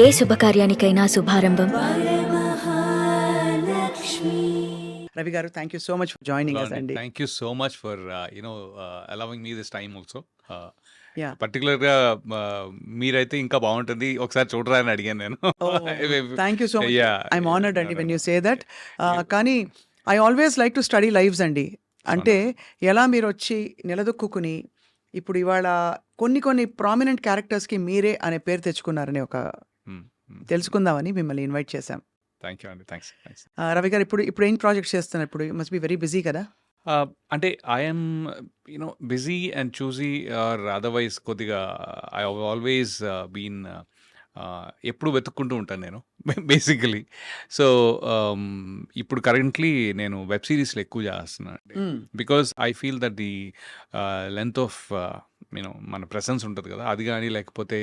ఏ శుభకార్యానికైనా శుభారంభం. రవి గారు, thank you so much for joining us అండి. Thank you so much for allowing me this time also. Yeah. పర్టికులర్గా మీరైతే ఇంకా బాగుంటుంది, ఒకసారి చూడరా అని అడిగాను నేను. Thank you so much. Yeah. I'm honoured అండి వెన్ యూ సే దట్. కానీ I always like to study lives అండి. అంటే ఎలా మీరు వచ్చి నిలదొక్కుని ఇప్పుడు ఇవాళ కొన్ని ప్రామినెంట్ క్యారెక్టర్స్కి మీరే అనే పేరు తెచ్చుకున్నారని ఒక తెలుసుకుందామని మిమ్మల్ని ఇన్వైట్ చేశాం. థ్యాంక్ యూ అండి, థ్యాంక్స్. రవి గారు, ఇప్పుడు ఏం ప్రాజెక్ట్స్ చేస్తున్నారు? ఇప్పుడు మస్ట్ బి వెరీ బిజీ కదా. అంటే I'm busy and choosy or otherwise కొద్దిగా ఐ ఆల్వేస్ బీన్ ఎప్పుడు వెతుక్కుంటూ ఉంటాను నేను బేసికలీ. సో ఇప్పుడు కరెంట్లీ నేను వెబ్ సిరీస్లో ఎక్కువ చేస్తున్నాను because I feel that the length of మన ప్రెసెన్స్ ఉంటుంది కదా, అది కానీ లేకపోతే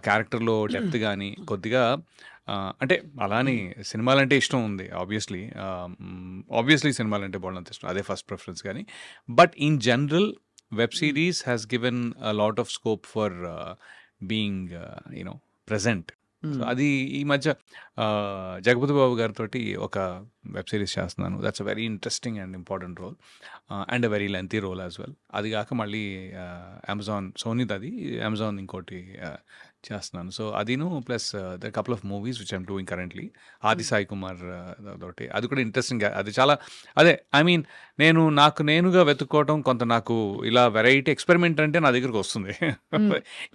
క్యారెక్టర్లో డెప్త్ కానీ కొద్దిగా అంటే అలానే సినిమాలంటే ఇష్టం ఉంది ఆబ్వియస్లీ సినిమాలంటే బాగుంది ఇష్టం, అదే ఫస్ట్ ప్రిఫరెన్స్. కానీ but in general web series has given a lot of scope for being present. So అది ఈ మధ్య జగపతి బాబు గారితో ఒక వెబ్ సిరీస్ చేస్తున్నాను. That's a very interesting and important role and a very lengthy role as well. అది కాక మళ్ళీ Amazon సోనీది, అది అమెజాన్ ఇంకోటి చేస్తున్నాను. సో అదిను plus the couple of movies which I'm doing currently. Aadi Sai Kumar తోటి అది కూడా ఇంట్రెస్టింగ్. అది చాలా అదే ఐ మీన్ నాకు నేనుగా వెతుక్కోవడం, కొంత నాకు ఇలా వెరైటీ ఎక్స్పెరిమెంట్ అంటే నా దగ్గరకు వస్తుంది.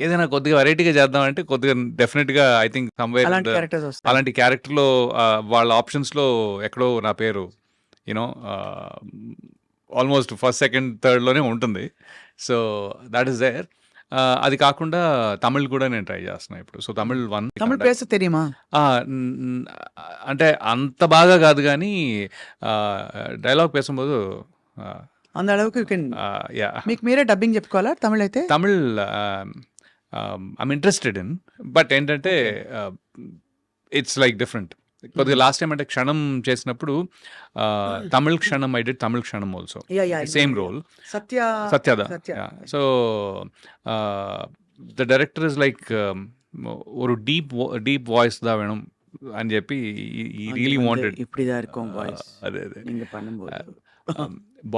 ఏదైనా కొద్దిగా వెరైటీగా చేద్దామంటే కొద్దిగా డెఫినెట్గా ఐ థింక్ సమ్వేర్ అలాంటి క్యారెక్టర్లో వాళ్ళ ఆప్షన్స్లో ఎక్కడో నా పేరు ఆల్మోస్ట్ ఫస్ట్ సెకండ్ థర్డ్లోనే ఉంటుంది. So that is there. అది కాకుండా తమిళ్ కూడా నేను ట్రై చేస్తున్నాను ఇప్పుడు. సో తమిళ్ పేస తెలియమా? అంటే అంత బాగా కాదు కానీ డైలాగ్ పేసుம்போదు అంద அளவுக்கு మీకు మీరే డబ్బింగ్ చెప్పుకోవాలా తమిళ్ అయితే? Tamil I'm interested in, but ఏంటంటే ఇట్స్ లైక్ డిఫరెంట్. కొద్దిగా లాస్ట్ టైం అంటే క్షణం చేసినప్పుడు Tamil Kshanam I did Tamil Kshanam also, same role, సత్యద. So the director is like ஒரு డీప్ వాయిస్ దా వేణం అని చెప్పి రియలీ వాంటెడ్. అదే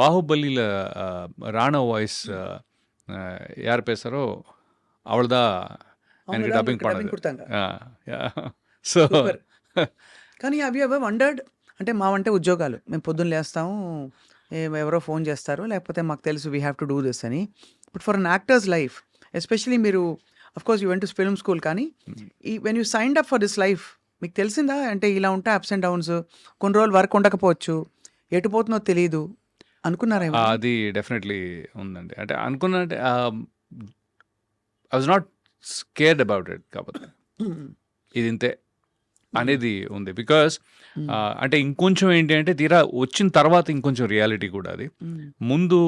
బాహుబలిల రాణా వాయిస్ యార్ పేసారో అవళదా ఆయనకి డబ్బింగ్ పడదు. సో కానీ అవి వండర్డ్ అంటే మావంటే ఉద్యోగాలు, మేము పొద్దున్న లేస్తాము, ఎవరో ఫోన్ చేస్తారు, లేకపోతే మాకు తెలుసు we have to do this అని. But for an actor's life especially మీరు of course you went to film school, కానీ when you signed up for this life మీకు తెలిసిందా అంటే ఇలా ఉంటాయి అప్స్ అండ్ డౌన్స్, కొన్ని రోజులు వర్క్ ఉండకపోవచ్చు, ఎటు పోతుందో తెలియదు అనుకున్నారా? అది డెఫినెట్లీ ఉందండి. అంటే అనుకున్నా అంటే I was not scared about it, కాకపోతే ఇది ఇంతే అనేది ఉంది. బికాస్ అంటే ఇంకొంచెం ఏంటి అంటే తీరా వచ్చిన తర్వాత ఇంకొంచెం రియాలిటీ కూడా. అది ముందు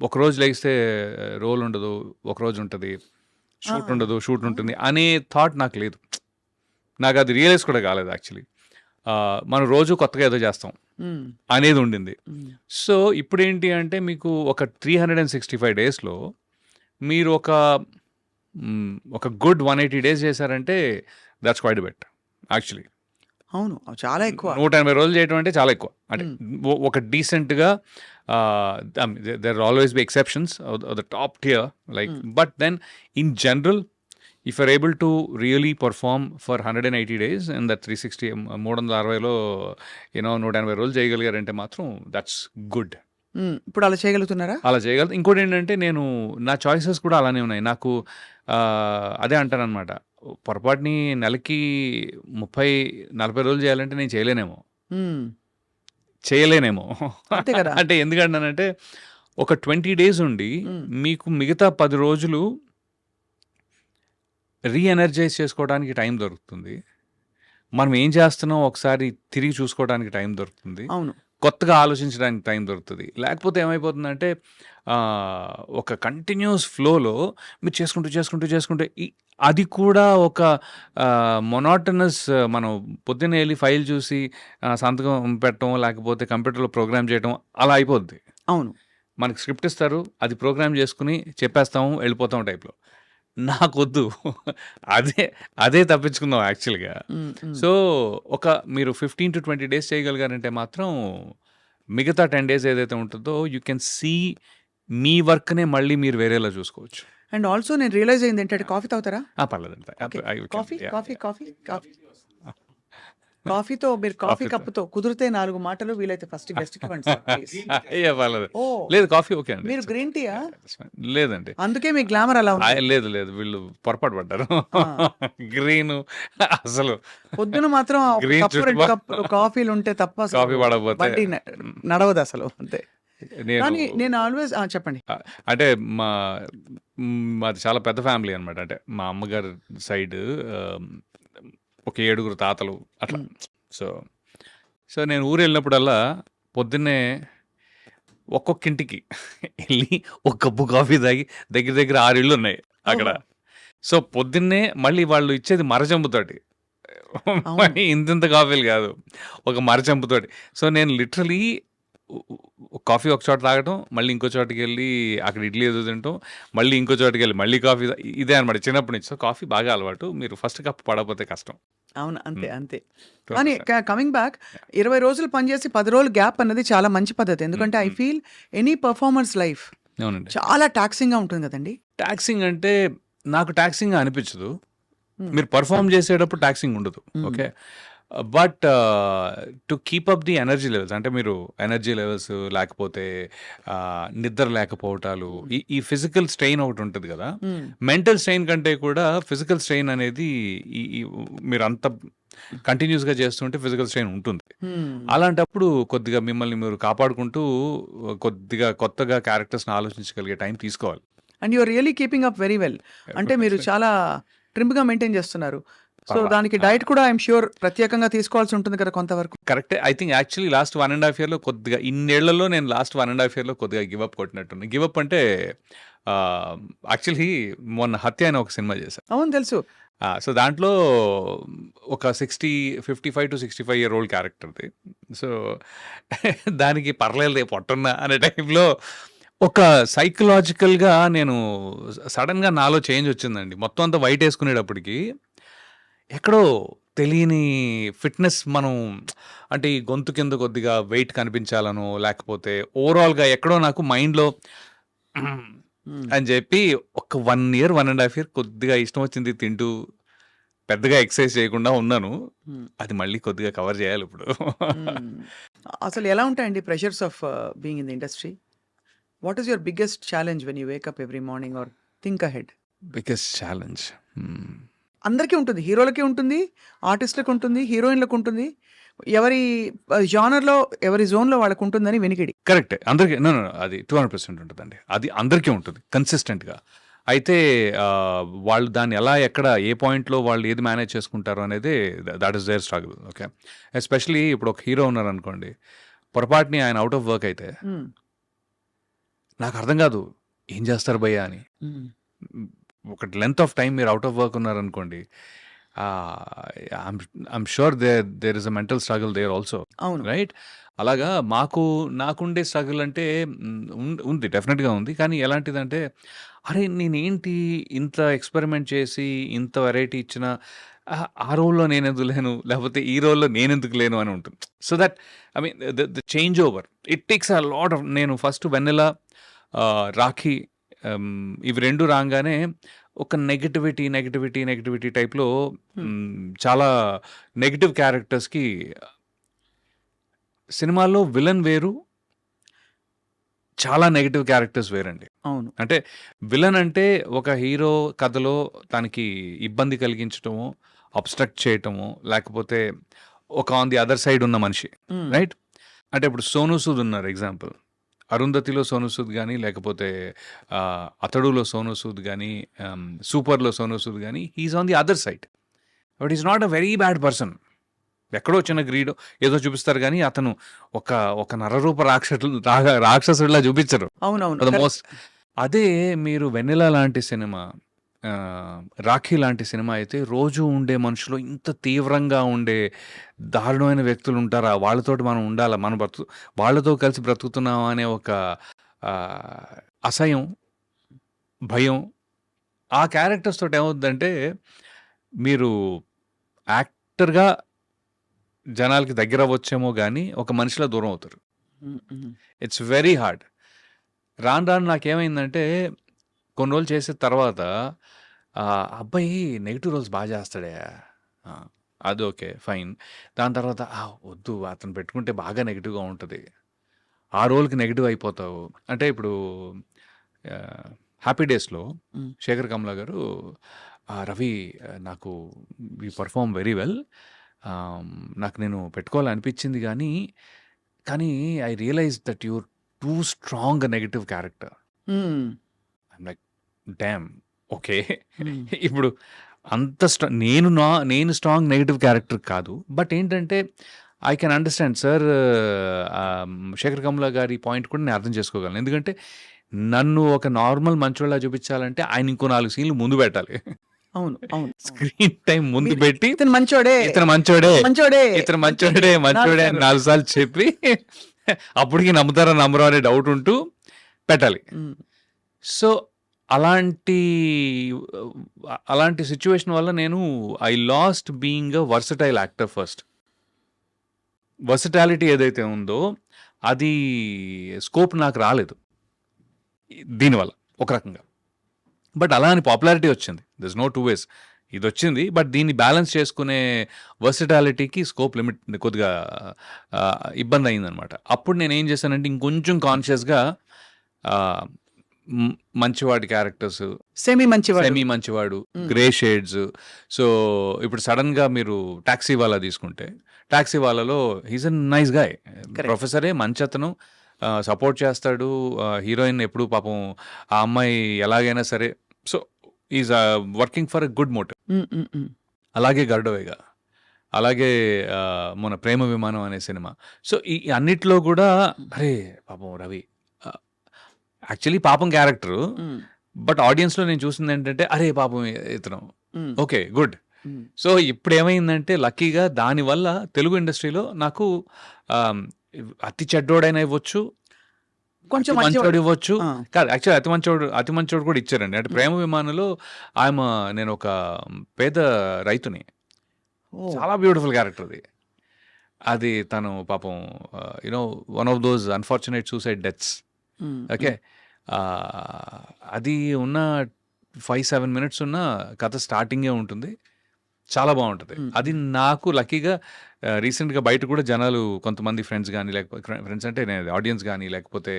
ఒకరోజు లేస్తే రోల్ ఉండదు, ఒకరోజు ఉంటుంది, షూట్ ఉండదు, షూట్ ఉంటుంది అనే థాట్ నాకు లేదు. నాకు అది రియలైజ్ కూడా కాలేదు యాక్చువల్లీ. మనం రోజు కొత్తగా ఏదో చేస్తాం అనేది ఉండింది. సో ఇప్పుడు ఏంటి అంటే మీకు ఒక 365 daysలో మీరు ఒక గుడ్ 180 days చేశారంటే దట్స్ క్వైట్ బెట్ యాక్చువల్లీ. అవును, చాలా ఎక్కువ. 180 రోజులు చేయడం అంటే చాలా ఎక్కువ. అంటే ఒక డీసెంట్గా there always be exceptions the top tier like, but then in general if are able to really perform for 180 days and that 360లో 180 రోజులు చేయగలిగారంటే మాత్రం దట్స్ గుడ్. ఇప్పుడు అలా చేయగలుగుతున్నారా? అలా చేయగలుగుతా. ఇంకోటి ఏంటంటే నా చాయిసెస్ కూడా అలానే ఉన్నాయి. నాకు అదే అంటానన్నమాట, పొరపాటుని నెలకి 30-40 రోజులు చేయాలంటే నేను చేయలేనేమో. అంటే ఎందుకంటానంటే ఒక 20 days ఉండి మీకు మిగతా 10 రోజులు రీఎనర్జైజ్ చేసుకోవడానికి టైం దొరుకుతుంది. మనం ఏం చేస్తున్నాం ఒకసారి తిరిగి చూసుకోవడానికి టైం దొరుకుతుంది. అవును, కొత్తగా ఆలోచించడానికి టైం దొరుకుతుంది. లేకపోతే ఏమైపోతుందంటే ఒక కంటిన్యూస్ ఫ్లోలో మీరు చేసుకుంటూ అది కూడా ఒక మొనాటనస్, మనం పొద్దున్న వెళ్ళి ఫైల్ చూసి సంతకం పెట్టడం, లేకపోతే కంప్యూటర్లో ప్రోగ్రామ్ చేయడం అలా అయిపోద్ది. అవును, మనకి స్క్రిప్ట్ ఇస్తారు, అది ప్రోగ్రామ్ చేసుకుని చెప్పేస్తాము, వెళ్ళిపోతాం టైప్లో. నాకొద్దు. అదే అదే తప్పించుకుందాం యాక్చువల్‌గా. సో, మీరు 15-20 డేస్ చేయగలిగారంటే మాత్రం మిగతా 10 డేస్ ఏదైతే ఉంటుందో యూ కెన్ సీ మీ వర్క్‌నే మళ్ళీ మీరు వేరేలా చూసుకోవచ్చు. అండ్ ఆల్సో నేను రియలైజ్ అయింది ఏంటంటే కాఫీ తాగుతారా? పర్లేదండి. Okay. I can coffee, yeah! Coffee, coffee, coffee. కాఫీతో మీరు కాఫీ కాఫీతో కప్పుతో కుదిరితే 4 మాటలు వీలైతే ఫస్ట్ గెస్ట్‌కి ఇవ్వండి సార్ ప్లీజ్. పర్లేదు. ఓహ్! లేదు కాఫీ ఓకే అండి. మీరు గ్రీన్ టీయా? లేదండి. అందుకే మీ గ్లామర్ అలా ఉంది. లేదు లేదు. వీళ్ళు పొరపాటు పడ్డారు. ఆ! గ్రీను అసలు పొద్దున మాత్రం ఒక గ్రీన్ కప్పు, 2 చుట్టుపక్కల కప్పులు కాఫీలు ఉంటే తప్ప అసలు కాఫీ పడకపోతే బండి నడవదసలు అంతే. నేను కానీ నేను ఆల్వేస్ చెప్పండి. అంటే మా మాది చాలా పెద్ద ఫ్యామిలీ అనమాట. అంటే మా అమ్మగారి సైడ్ ఒక 7 తాతలు అట్లా. హ్మ్. సో నేను ఊరెళ్ళినప్పుడల్లా పొద్దున్నే ఒక్కొక్క ఇంటికి ఎళ్లి ఒక కప్పు కాఫీ తాగి దగ్గర దగ్గర 6 ఇళ్ళున్నాయి అక్కడ. ఓహో! సో పొద్దున్నే మళ్ళీ వాళ్ళు ఇచ్చేది మరచెంబుతోటి. అవును. మరి ఇంతింత కాఫీలు కాదు. ఒక మరచెంబుతోటి. సో నేను లిటరల్లీ కాఫీ ఒక చోట తాగటం, మళ్ళీ ఇంకో చోటకెళ్ళి అక్కడ ఇడ్లీ ఏదో తినటం, మళ్ళీ ఇంకో చోటకెళ్ళి మళ్ళీ కాఫీ ఇదే అనమాట చిన్నప్పటి నుంచి. సో కాఫీ బాగా అలవాటు. మీరు ఫస్ట్ కప్ పడకపోతే కష్టం. అవును. అంతే. హ్మ్. అంతే. కానీ 100%. Coming back yeah! 20 రోజులు పనిచేసి 10 రోజులు గ్యాప్ అన్నది చాలా మంచి పద్ధతి. ఎందుకంటే I feel any performers life అవునండి. చాలా టాక్సింగ్‌గా ఉంటుంది కదండీ! టాక్సింగ్ అంటే నాకు టాక్సింగ్‌గా అనిపించదు. హ్మ్. మీరు పెర్ఫార్మ్ చేసేటప్పుడు టాక్సింగ్ ఉండదు. హ్మ్. Okay. But to keep up the energy levels అంటే మీరు ఎనర్జీ లెవెల్స్ లేకపోతే నిద్ర లేకపోవటాలు హ్మ్. ఈ ఫిజికల్ స్ట్రెయిన్ ఒకటి ఉంటుంది కదా! హ్మ్. మెంటల్ స్ట్రెయిన్ కంటే కూడా ఫిజికల్ స్ట్రెయిన్ అనేది ఈ ఈ మీరు అంత కంటిన్యూస్‌గా చేస్తుంటే ఫిజికల్ స్ట్రెయిన్ ఉంటుంది. హ్మ్. అలాంటప్పుడు కొద్దిగా మిమ్మల్ని మీరు కాపాడుకుంటూ కొద్దిగా కొత్తగా క్యారెక్టర్స్‌ని ఆలోచించగలిగే టైం తీసుకోవాలి. And you are really keeping up very well. అంటే మీరు చాలా ట్రిమ్‌గా మెయింటైన్ చేస్తున్నారు. సో దానికి డైట్ కూడా ఐ యామ్ ష్యూర్ ప్రత్యేకంగా తీసుకోవాల్సి ఉంటుంది కదా కొంతవరకు. కరెక్టే. ఐ థింక్ యాక్చువల్లీ లాస్ట్ 1 ½ ఇయర్‌లో కొద్దిగా ఇన్నేళ్లలో నేను లాస్ట్ 1 ½ ఇయర్‌లో కొద్దిగా గివ్ అప్ కొట్టినట్టున్నా. గివ్ అప్ అంటే యాక్చువల్లీ మొన్న 'హత్య' అనే ఒక సినిమా చేశా. అవును తెలుసు. సో దాంట్లో ఒక 55-65 ఇయర్ ఓల్డ్ క్యారెక్టర్‌ది. సో దానికి పర్లేదులే పొట్టున్నా అనే టైంలో ఒక సైకలాజికల్‌గా నేను సడెన్‌గా నాలో చేంజ్ వచ్చిందండి. మొత్తం అంతా వైట్ ఏసుకునేటప్పటికి ఎక్కడో తెలియని ఫిట్‌నెస్ మనం అంటే ఈ గొంతు కింద కొద్దిగా వెయిట్ కనిపించాలనో, లేకపోతే ఓవరాల్‌గా ఎక్కడో నాకు మైండ్‌లో హ్మ్. అని చెప్పి ఒక 1 ఇయర్, 1 ½ ఇయర్ కొద్దిగా ఇష్టం వచ్చింది తింటూ, పెద్దగా ఎక్సర్సైజ్ చేయకుండా ఉన్నాను. హ్మ్. అది మళ్ళీ కొద్దిగా కవర్ చేయాలిప్పుడు. హ్మ్. అసలు ఎలా ఉంటాయండి pressures of being in the industry? What is your biggest challenge when you wake up every morning or think ahead? Biggest challenge. అందరికీ ఉంటుంది. హీరోలకి ఉంటుంది, ఆర్టిస్ట్‌లకి ఉంటుంది, హీరోయిన్‌లకి ఉంటుంది. ఎవరి జానర్‌లో, ఎవరి జోన్‌లో వాళ్ళకి ఉంటుందని వినికిడి. కరెక్టే. అందరికి నో, నో, నో. అది 200% ఉంటదండి. అది అందరికీ ఉంటుంది కన్సిస్టెంట్‌గా. అయితే వాళ్ళు దాన్ని ఎలా, ఎక్కడ, ఏ పాయింట్‌లో వాళ్ళు ఏది మేనేజ్ చేసుకుంటారు అనేది that is there struggle. Okay. Especially ఇప్పుడు ఒక హీరో ఉన్నారనుకోండి. పొరపాటుని ఆయన ఔట్ ఆఫ్ వర్క్ అయితే హ్మ్. నాకు అర్థం కాదు. ఏం చేస్తారు భయ్యా అని. హ్మ్. ఒక లెంత్ ఆఫ్ టైమ్ మీరు ఔట్ ఆఫ్ వర్క్ ఉన్నారనుకోండి. I'm sure there is a mental struggle there also. అవును. రైట్? అలాగా నాకుండే స్ట్రగుల్ అంటే ఉంది. డెఫినెట్‌గా ఉంది. కానీ ఎలాంటిదంటే, అరే! నేనేంటి ఇంత ఎక్స్‌పెరిమెంట్ చేసి, ఇంత వెరైటీ ఇచ్చినా ఆ రోల్‌లో నేనెందుకు లేను? లేకపోతే ఈ రోల్‌లో నేనెందుకు లేను అని ఉంటుంది. So that I mean the change over. It takes a lot of నేను ఫస్ట్ 'వెన్నెల', 'రాఖీ' ఇవి 2 రాంగానే ఒక నెగటివిటీ టైప్‌లో చాలా నెగెటివ్ క్యారెక్టర్స్‌కి సినిమాల్లో విలన్ వేరు. చాలా నెగెటివ్ క్యారెక్టర్స్ వేరండి. అవును. అంటే విలన్ అంటే ఒక హీరో కథలో తనకి ఇబ్బంది కలిగించటమో, అబ్‌స్ట్రక్ట్ చేయటమో, లేకపోతే ఒక ఆన్ ది అదర్ సైడ్ ఉన్న మనిషి. హ్మ్. రైట్? అంటే ఇప్పుడు 'సోనూ సూద్' ఉన్నారు ఎగ్జాంపుల్. 'అరుంధతిలో' 'సోనూ సూద్' గాని, లేకపోతే 'అతడులో' 'సోనూ సూద్' గాని, 'సూపర్‌లో' 'సోనూ సూద్' గాని he is on the other side. But he is not a very bad person. ఎక్కడో చిన్న గ్రీడో ఏదో చూపిస్తారు గానీ, అతను ఒక నరరూప రాక్షసుడిలా చూపించరు. అవునవును. For the correct. మోస్ట్. అదే మీరు 'వెన్నెల' లాంటి సినిమా, 'రాఖీ' లాంటి సినిమా అయితే రోజు ఉండే మనుషులు ఇంత తీవ్రంగా ఉండే దారుణమైన వ్యక్తులు ఉంటారా? వాళ్ళతోటి మనం ఉండాలా? మనం వాళ్ళతో కలిసి బ్రతుకుతున్నామా అనే ఒక అసహ్యం, భయం ఆ క్యారెక్టర్స్ తోటి ఏమవుద్దంటే, మీరు యాక్టర్‌గా జనాలకి దగ్గరవ్వచ్చేమో గానీ, ఒక మనిషిలా దూరం అవుతారు. హ్మ్. హ్మ్. It's very hard. రాను రాను నాకేమైందంటే, కొన్ని రోజులు చేసిన తర్వాత అబ్బాయి నెగెటివ్ రోల్స్ బా చేస్తాడే. ఆ! అది ఓకే. ఫైన్. దాని తర్వాత వద్దు అతను పెట్టుకుంటే బాగా నెగెటివ్‌గా ఉంటది. ఆ రోల్‌కి నెగెటివ్ అయిపోతావు. అంటే ఇప్పుడు 'హ్యాపీ డేస్‌లో' హ్మ్. శేఖర్ కమ్లా గారు రవి నాకు యూ పెర్ఫార్మ్ వెరీ వెల్. నాకు నేను పెట్టుకోవాలనిపించింది కానీ I realized that you're too strong negative character. Hmm. I'm like damn! Okay. Hmm. ఇప్పుడు అంత నేను స్ట్రాంగ్ నెగెటివ్ క్యారెక్టర్ కాదు. బట్ ఏంటంటే I can understand sir. Shekhar Kammula గారి పాయింట్ కూడా నేను అర్థం చేసుకోగలను. ఎందుకంటే నన్ను ఒక నార్మల్ మంచోడిలా చూపించాలంటే ఆయన ఇంకో 4 సీన్‌లు ముందు పెట్టాలి. అవును. అవును. అవును. స్క్రీన్ టైమ్ ముందు మీరు పెట్టి ఇతను మంచోడే. ఇతను మంచోడే, మంచోడే. ఇతను మంచోడే, మంచోడే అని 4 సార్లు చెప్పి అప్పటికి నమ్ముతారో నమ్మరో అనే డౌట్ ఉంటూ పెట్టాలి. హ్మ్. సో, అలాంటి అలాంటి సిట్యుయేషన్ వల్ల నేను I last being a versatile actor first. Versatility ఏదైతే ఉందో అది స్కోప్ నాకు రాలేదు దీనివల్ల ఒక రకంగా. బట్ అలా అని పాపులారిటీ వచ్చింది. This no two ways. ఇదొచ్చింది. బట్ దీన్ని బ్యాలెన్స్ చేసుకునే వర్సటాలిటీకి స్కోప్ లిమిట్ కొద్దిగా ఇబ్బందయిందనమాట. అప్పుడు నేనేం చేశానంటే ఇంకొంచెం కాన్షియస్‌గా ఆహ్, మంచివాడి క్యారెక్టర్స్, సెమీ మంచివాడు. సెమీ మంచివాడు, హ్మ్. Grey shades. సో, ఇప్పుడు సడెన్‌గా మీరు 'టాక్సీ వాలా' తీసుకుంటే 'టాక్సీ వాలా'లో he is a nice guy. Correct. ప్రొఫెసరే మంచతను. సపోర్ట్ చేస్తాడు. హీరోయిన్ ఎప్పుడు పాపం ఆ అమ్మాయి ఎలాగైనా సరే so, is working for a good motive. Hmm. Hmm. హ్మ్. అలాగే 'గరుడవేగ'. అలాగే మన 'ప్రేమ విమానం' అనే సినిమా. సో, ఈ అన్నిట్లో గూడా అరే! పాపం రవి యాక్చువల్లీ పాపం క్యారెక్టరు. హ్మ్. బట్ ఆడియన్స్‌లో నేను చూసిందేంటంటే, అరే! పాపం ఇతను హ్మ్. ఓకే. గుడ్. హ్మ్. సో, ఇప్పుడేమైందంటే లక్కీగా దానివల్ల తెలుగు ఇండస్ట్రీలో నాకు ఆహ్, అతి చెడ్డోడైనా ఇవ్వచ్చు, కొంచెం అతి మంచివాడు. మంచోడు ఇవ్వచ్చు. ఆ! కాదు యాక్చువల్లీ అతి మంచోడు కూడా ఇచ్చారండి. అంటే 'ప్రేమ విమానంలో' నేనొక పేద రైతుని. ఓహ్! చాలా బ్యూటిఫుల్ క్యారెక్టర్ అది. అది తను పాపం one of those unfortunate suicide deaths. హ్మ్. ఓకే. హ్మ్. ఆహ్, అది ఉన్న 5, 7 మినిట్స్ ఉన్న కథ స్టార్టింగే ఉంటుంది. చాలా బావుంటది. హ్మ్. అది నాకు లక్కీగా రీసెంట్‌గా బయట కూడా జనాలు కొంతమంది ఫ్రెండ్స్ గాని, లేకపోతే ఫ్రెండ్స్ అంటే నేను ఆడియన్స్ గాని, లేకపోతే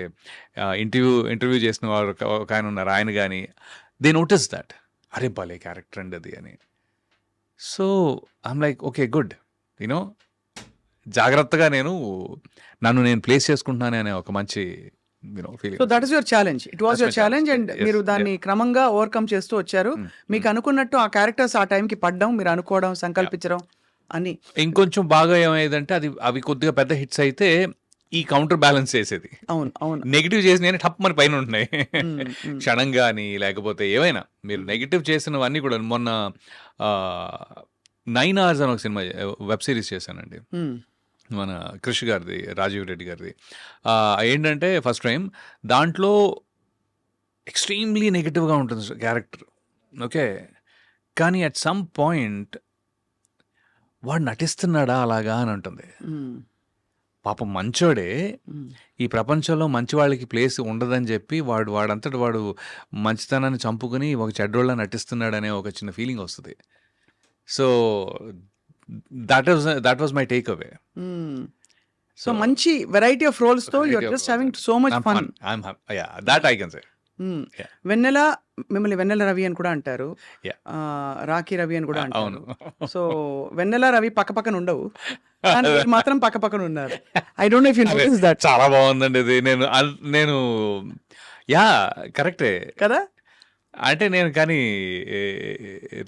ఇంటర్వ్యూ చేసిన వారు ఒకాయన ఉన్నారు. ఆయన గాని దే నోటీస్ థట్. అరే! భలే క్యారెక్టర్ అండి అది అని. So, I'm like okay. Good. You know జాగ్రత్తగా నన్ను నేను ప్లేస్ చేసుకుంటున్నాను అనే ఒక మంచి ఫీలింగ్ సో దట్ వస్తుంది. Is your challenge. It was that's your my challenge. Challenge and yes. మీరు యాహ్! దాన్ని క్రమంగా ఓవర్‌కమ్ చేస్తూ వచ్చారు. హ్మ్. మీకు హ్మ్. అనుకున్నట్టు ఆ క్యారెక్టర్స్ ఆ టైంకి పడ్డం, మీరు అనుకోవడం, యాహ్! సంకల్పించడం అన్నీ. ఇంకొంచెం బాగా ఏమయ్యేదంటే అవి కొద్దిగా పెద్ద హిట్స్ అయితే ఈ కౌంటర్ బ్యాలెన్స్ చేసేది. అవును. అవును. నెగెటివ్ చేసినయన్ని టప్‌మని పైన ఉంటున్నాయి. హ్మ్. హ్మ్. క్షణం గాని, లేకపోతే ఏవైనా మీరు నెగెటివ్ చేసినవన్నీ కూడా మొన్న ఆహ్, 9 అవర్స్ అని ఒక సినిమా వెబ్ సీరీస్ చేశానండి. హ్మ్. మన క్రిష్ గారిది, రాజీవ్ రెడ్డి గారిది. ఏంటంటే ఫస్ట్ టైమ్ దాంట్లో ఎక్స్‌ట్రీమ్‌లీ నెగెటివ్‌గా ఉంటుంది క్యారెక్టర్. ఓకే. కానీ అట్ సమ్ పాయింట్ వాడు నటిస్తున్నాడా అలాగా అని ఉంటుంది. హ్మ్. పాపం మంచోడే. హ్మ్. ఈ ప్రపంచంలో మంచి వాళ్ళకి ప్లేస్ ఉండదని చెప్పి వాడంతట వాడు మంచితనాన్ని చంపుకొని ఒక చెడ్డోళ్ళ నటిస్తున్నాడనే ఒక చిన్న ఫీలింగ్ వస్తది. So, that was my takeaway. Hmm. So so, మంచి వెరైటీ ఆఫ్ రోల్స్‌తో you variety are of just roles having అండి. So much I'm fun. Fun. Yeah! That I can say. Hmm. Yeah! 'వెన్నెల' మిమ్మల్ని 'వెన్నెల రవి' అని కూడా అంటారు. Yeah! 'Rakhi Ravi' అని కూడా అవును. అంటారు. సో 'వెన్నెల' 'రవి' పక్కపక్కన ఉండవు. కానీ మీరు మాత్రం పక్కపక్కన ఉన్నారు. I don't no if you అదే నోటీస్ దట్. చాలా బావుందండి ఇది. నేను యాహ్! కరెక్టే. కదా? అంటే నేను కానీ ఏ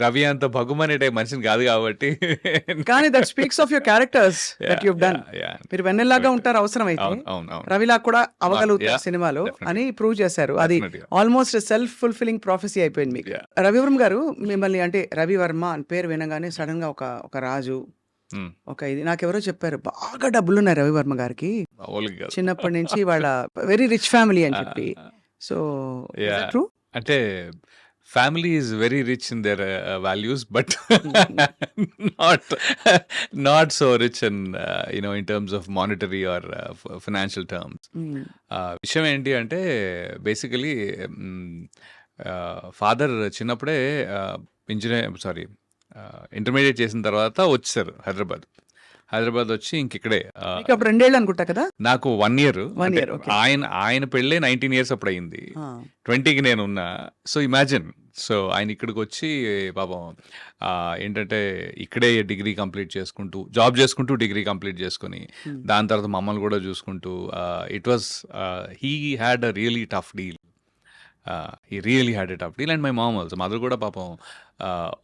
రవి అంత భగ్గుమనే టైప్ మనిషిని కాదు కాబట్టి కానీ that speaks of your characters that yeah! You have done. Yeah! Yeah! మీరు వెన్నెల్లాగా కరెక్ట్. ఉంటారు అవసరమైతే. అవును. అవును. అవును. రవిలా కూడా అవ్వగలుగుతారు యాహ్! సినిమాలో అని డెఫినెట్‌గా. ప్రూవ్ చేశారు. అది డెఫినెట్‌గా. ఆల్మోస్ట్ సెల్ఫ్ ఫుల్ఫిల్లింగ్ ప్రొఫెసీ అయిపోయింది మీకు. యాహ్! రవివర్మ గారు మిమ్మల్ని అంటే రవి వర్మ అని పేరు వినగానే సడెన్‌గా ఒక రాజు, హ్మ్. ఒక ఇది నాకెవరో చెప్పారు. బాగా డబ్బులున్నాయి రవివర్మ గారికి. మామూలుగా కాదు. చిన్నప్పటి నుంచి వాళ్ళ వెరీ రిచ్ ఫ్యామిలీ అని చెప్పి. So is that yeah! True? అంటే family is very rich in their values, but not not so rich in in terms of monetary or financial terms. విషయం ఏంటి అంటే బేసికలీ ఫాదర్ చిన్నప్పుడే ఇంటర్మీడియట్ చేసిన తర్వాత వచ్చేసారు హైదరాబాద్ వచ్చి ఇంకిక్కడే మీకు అప్పుడు 2 ఏళ్ళు అనుకుంటా కదా? నాకు 1 year. 1 year, okay. ఆయన పెళ్ళే 19 years అప్పుడు అయింది, ఆ. 20కి నేను ఉన్నా. సో ఇమాజిన్, సో ఆయన ఇక్కడికి వచ్చి పాపం ఏంటంటే ఇక్కడే డిగ్రీ కంప్లీట్ చేసుకుంటూ జాబ్ చేసుకుంటూ డిగ్రీ కంప్లీట్ చేసుకుని దాని తర్వాత మమ్మల్ని కూడా చూసుకుంటూ it was he had a really tough deal. He really had a tough deal. And my mom also, mother కూడా పాపం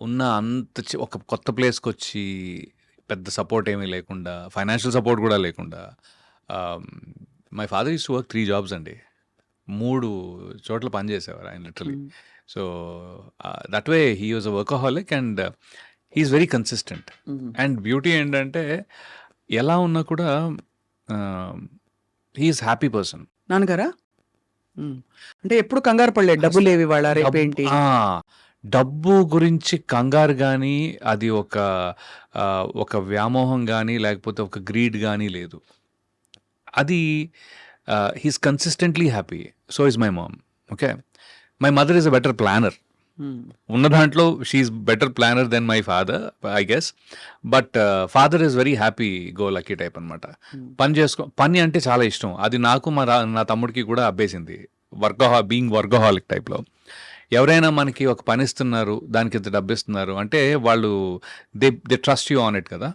ఉన్న అంత ఒక కొత్త ప్లేస్కి వచ్చి పెద్ద సపోర్ట్ ఏమీ లేకుండా, ఫైనాన్షియల్ సపోర్ట్ కూడా లేకుండా. My father used to work 3 jobs అండి, 3 చోట్ల పనిచేసేవారు ఆయన literally. So that way he was a workaholic and he's very consistent. And beauty ఏంటంటే ఎలా ఉన్నా కూడా హీఈస్ హ్యాపీ పర్సన్. నాన్నగారా? అంటే ఎప్పుడు కంగారు పడలేదు, డబ్బులు లేవి వాళ్ళ రేపేంటి? డబ్బు గురించి కంగారు కానీ, అది ఒక వ్యామోహం కానీ, లేకపోతే ఒక గ్రీడ్ కానీ లేదు. అది he's consistently happy. So is my mom. Okay, my mother is a better planner. ఉన్న దాంట్లో she's better planner than my father, I guess. But father is very happy go lucky type అనమాట. పని అంటే చాలా ఇష్టం. అది నాకు నా తమ్ముడికి కూడా అబ్బేసింది. బీయింగ్ వర్కహాలిక్ టైప్లో. ఎవరైనా మనకి ఒక పని ఇస్తున్నారు, దానికి ఇంత డబ్బు ఇస్తున్నారు అంటే వాళ్ళు they trust you on it కదా.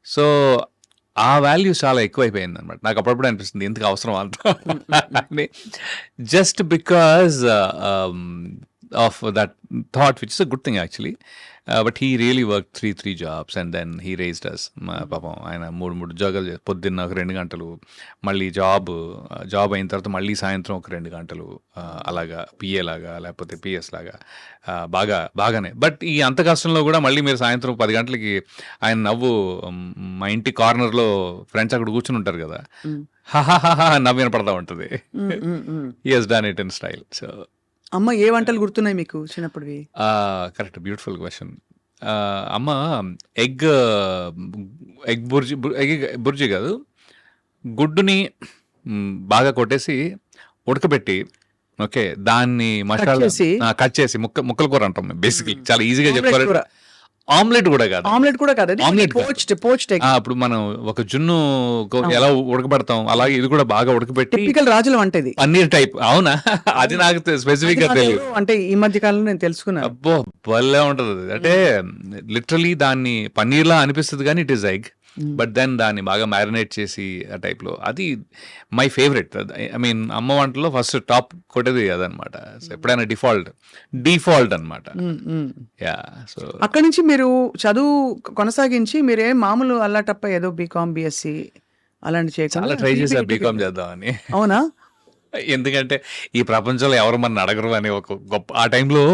సో ఆ వాల్యూ చాలా ఎక్కువైపోయింది అనమాట. నాకు అప్పుడప్పుడు అనిపిస్తుంది ఎందుకు అవసరం అంత, just because of that thought, which is a good thing actually. But he really worked three jobs and then he raised us. పాపం ఆయన 3 ఉద్యోగాలు పొద్దున్న ఒక 2 గంటలు, మళ్ళీ జాబ్ అయిన తర్వాత మళ్ళీ సాయంత్రం ఒక 2 గంటలు, అలాగా పిఏ లాగా లేకపోతే పిఎస్ లాగా బాగానే. బట్ ఈ అంత కష్టంలో కూడా మళ్ళీ మీరు సాయంత్రం 10 గంటలకి ఆయన నవ్వు, మా ఇంటి కార్నర్లో ఫ్రెండ్స్ అక్కడ కూర్చుని ఉంటారు కదా, హాహాహా నవ్వు వినపడతా ఉంటుంది. He has done it in style. So అమ్మ ఏ వంటలు గుర్తున్నాయి మీకు చిన్నప్పుడువి? Correct, beautiful question. అమ్మ ఎగ్ బుర్జీ కాదు, గుడ్డుని బాగా కొట్టేసి ఉడకబెట్టి, ఓకే, దాన్ని మసాలా కట్ చేసి ముక్కల కూర అంటాం బేసిక్లీ, చాలా ఈజీగా చెప్పుకోవాలి. ఆమ్లెట్ కూడా కాదు, ఇప్పుడు మనం ఒక జున్ను ఎలా ఉడకబెడతాం అలాగే ఇది కూడా బాగా ఉడకబెట్టి రాజుల వంట ఇది, పన్నీర్ టైప్. అవునా? అది నాకు స్పెసిఫిక్ గా తెలియదు. అంటే ఈ మధ్య కాలంలో నేను తెలుసుకున్నాను. అబ్బో భలే ఉంటది. అంటే లిటరలీ దాన్ని పన్నీర్ లా అనిపిస్తుంది కానీ it is egg. But then దాన్ని బాగా మ్యారినేట్ చేసి ఆ టైప్లో, అది మై ఫేవరెట్. ఐ మీన్ అమ్మ వంటలో ఫస్ట్ టాప్ కొట్టేది అదనమాట. ఎప్పుడైనా డిఫాల్ట్ అనమాట. యా. సో అక్కడి నుంచి మీరు చదువు కొనసాగించి మీరే మామూలు అల్లాటప్ప ఏదో బీకామ్ బిఎస్సి అలాంటి చాలా ట్రై చేశారు బీకామ్ చేద్దామని. అవునా? ఎందుకంటే ఈ ప్రపంచంలో ఎవరు మన అడగరు అనే ఒక గొప్ప, ఆ టైంలో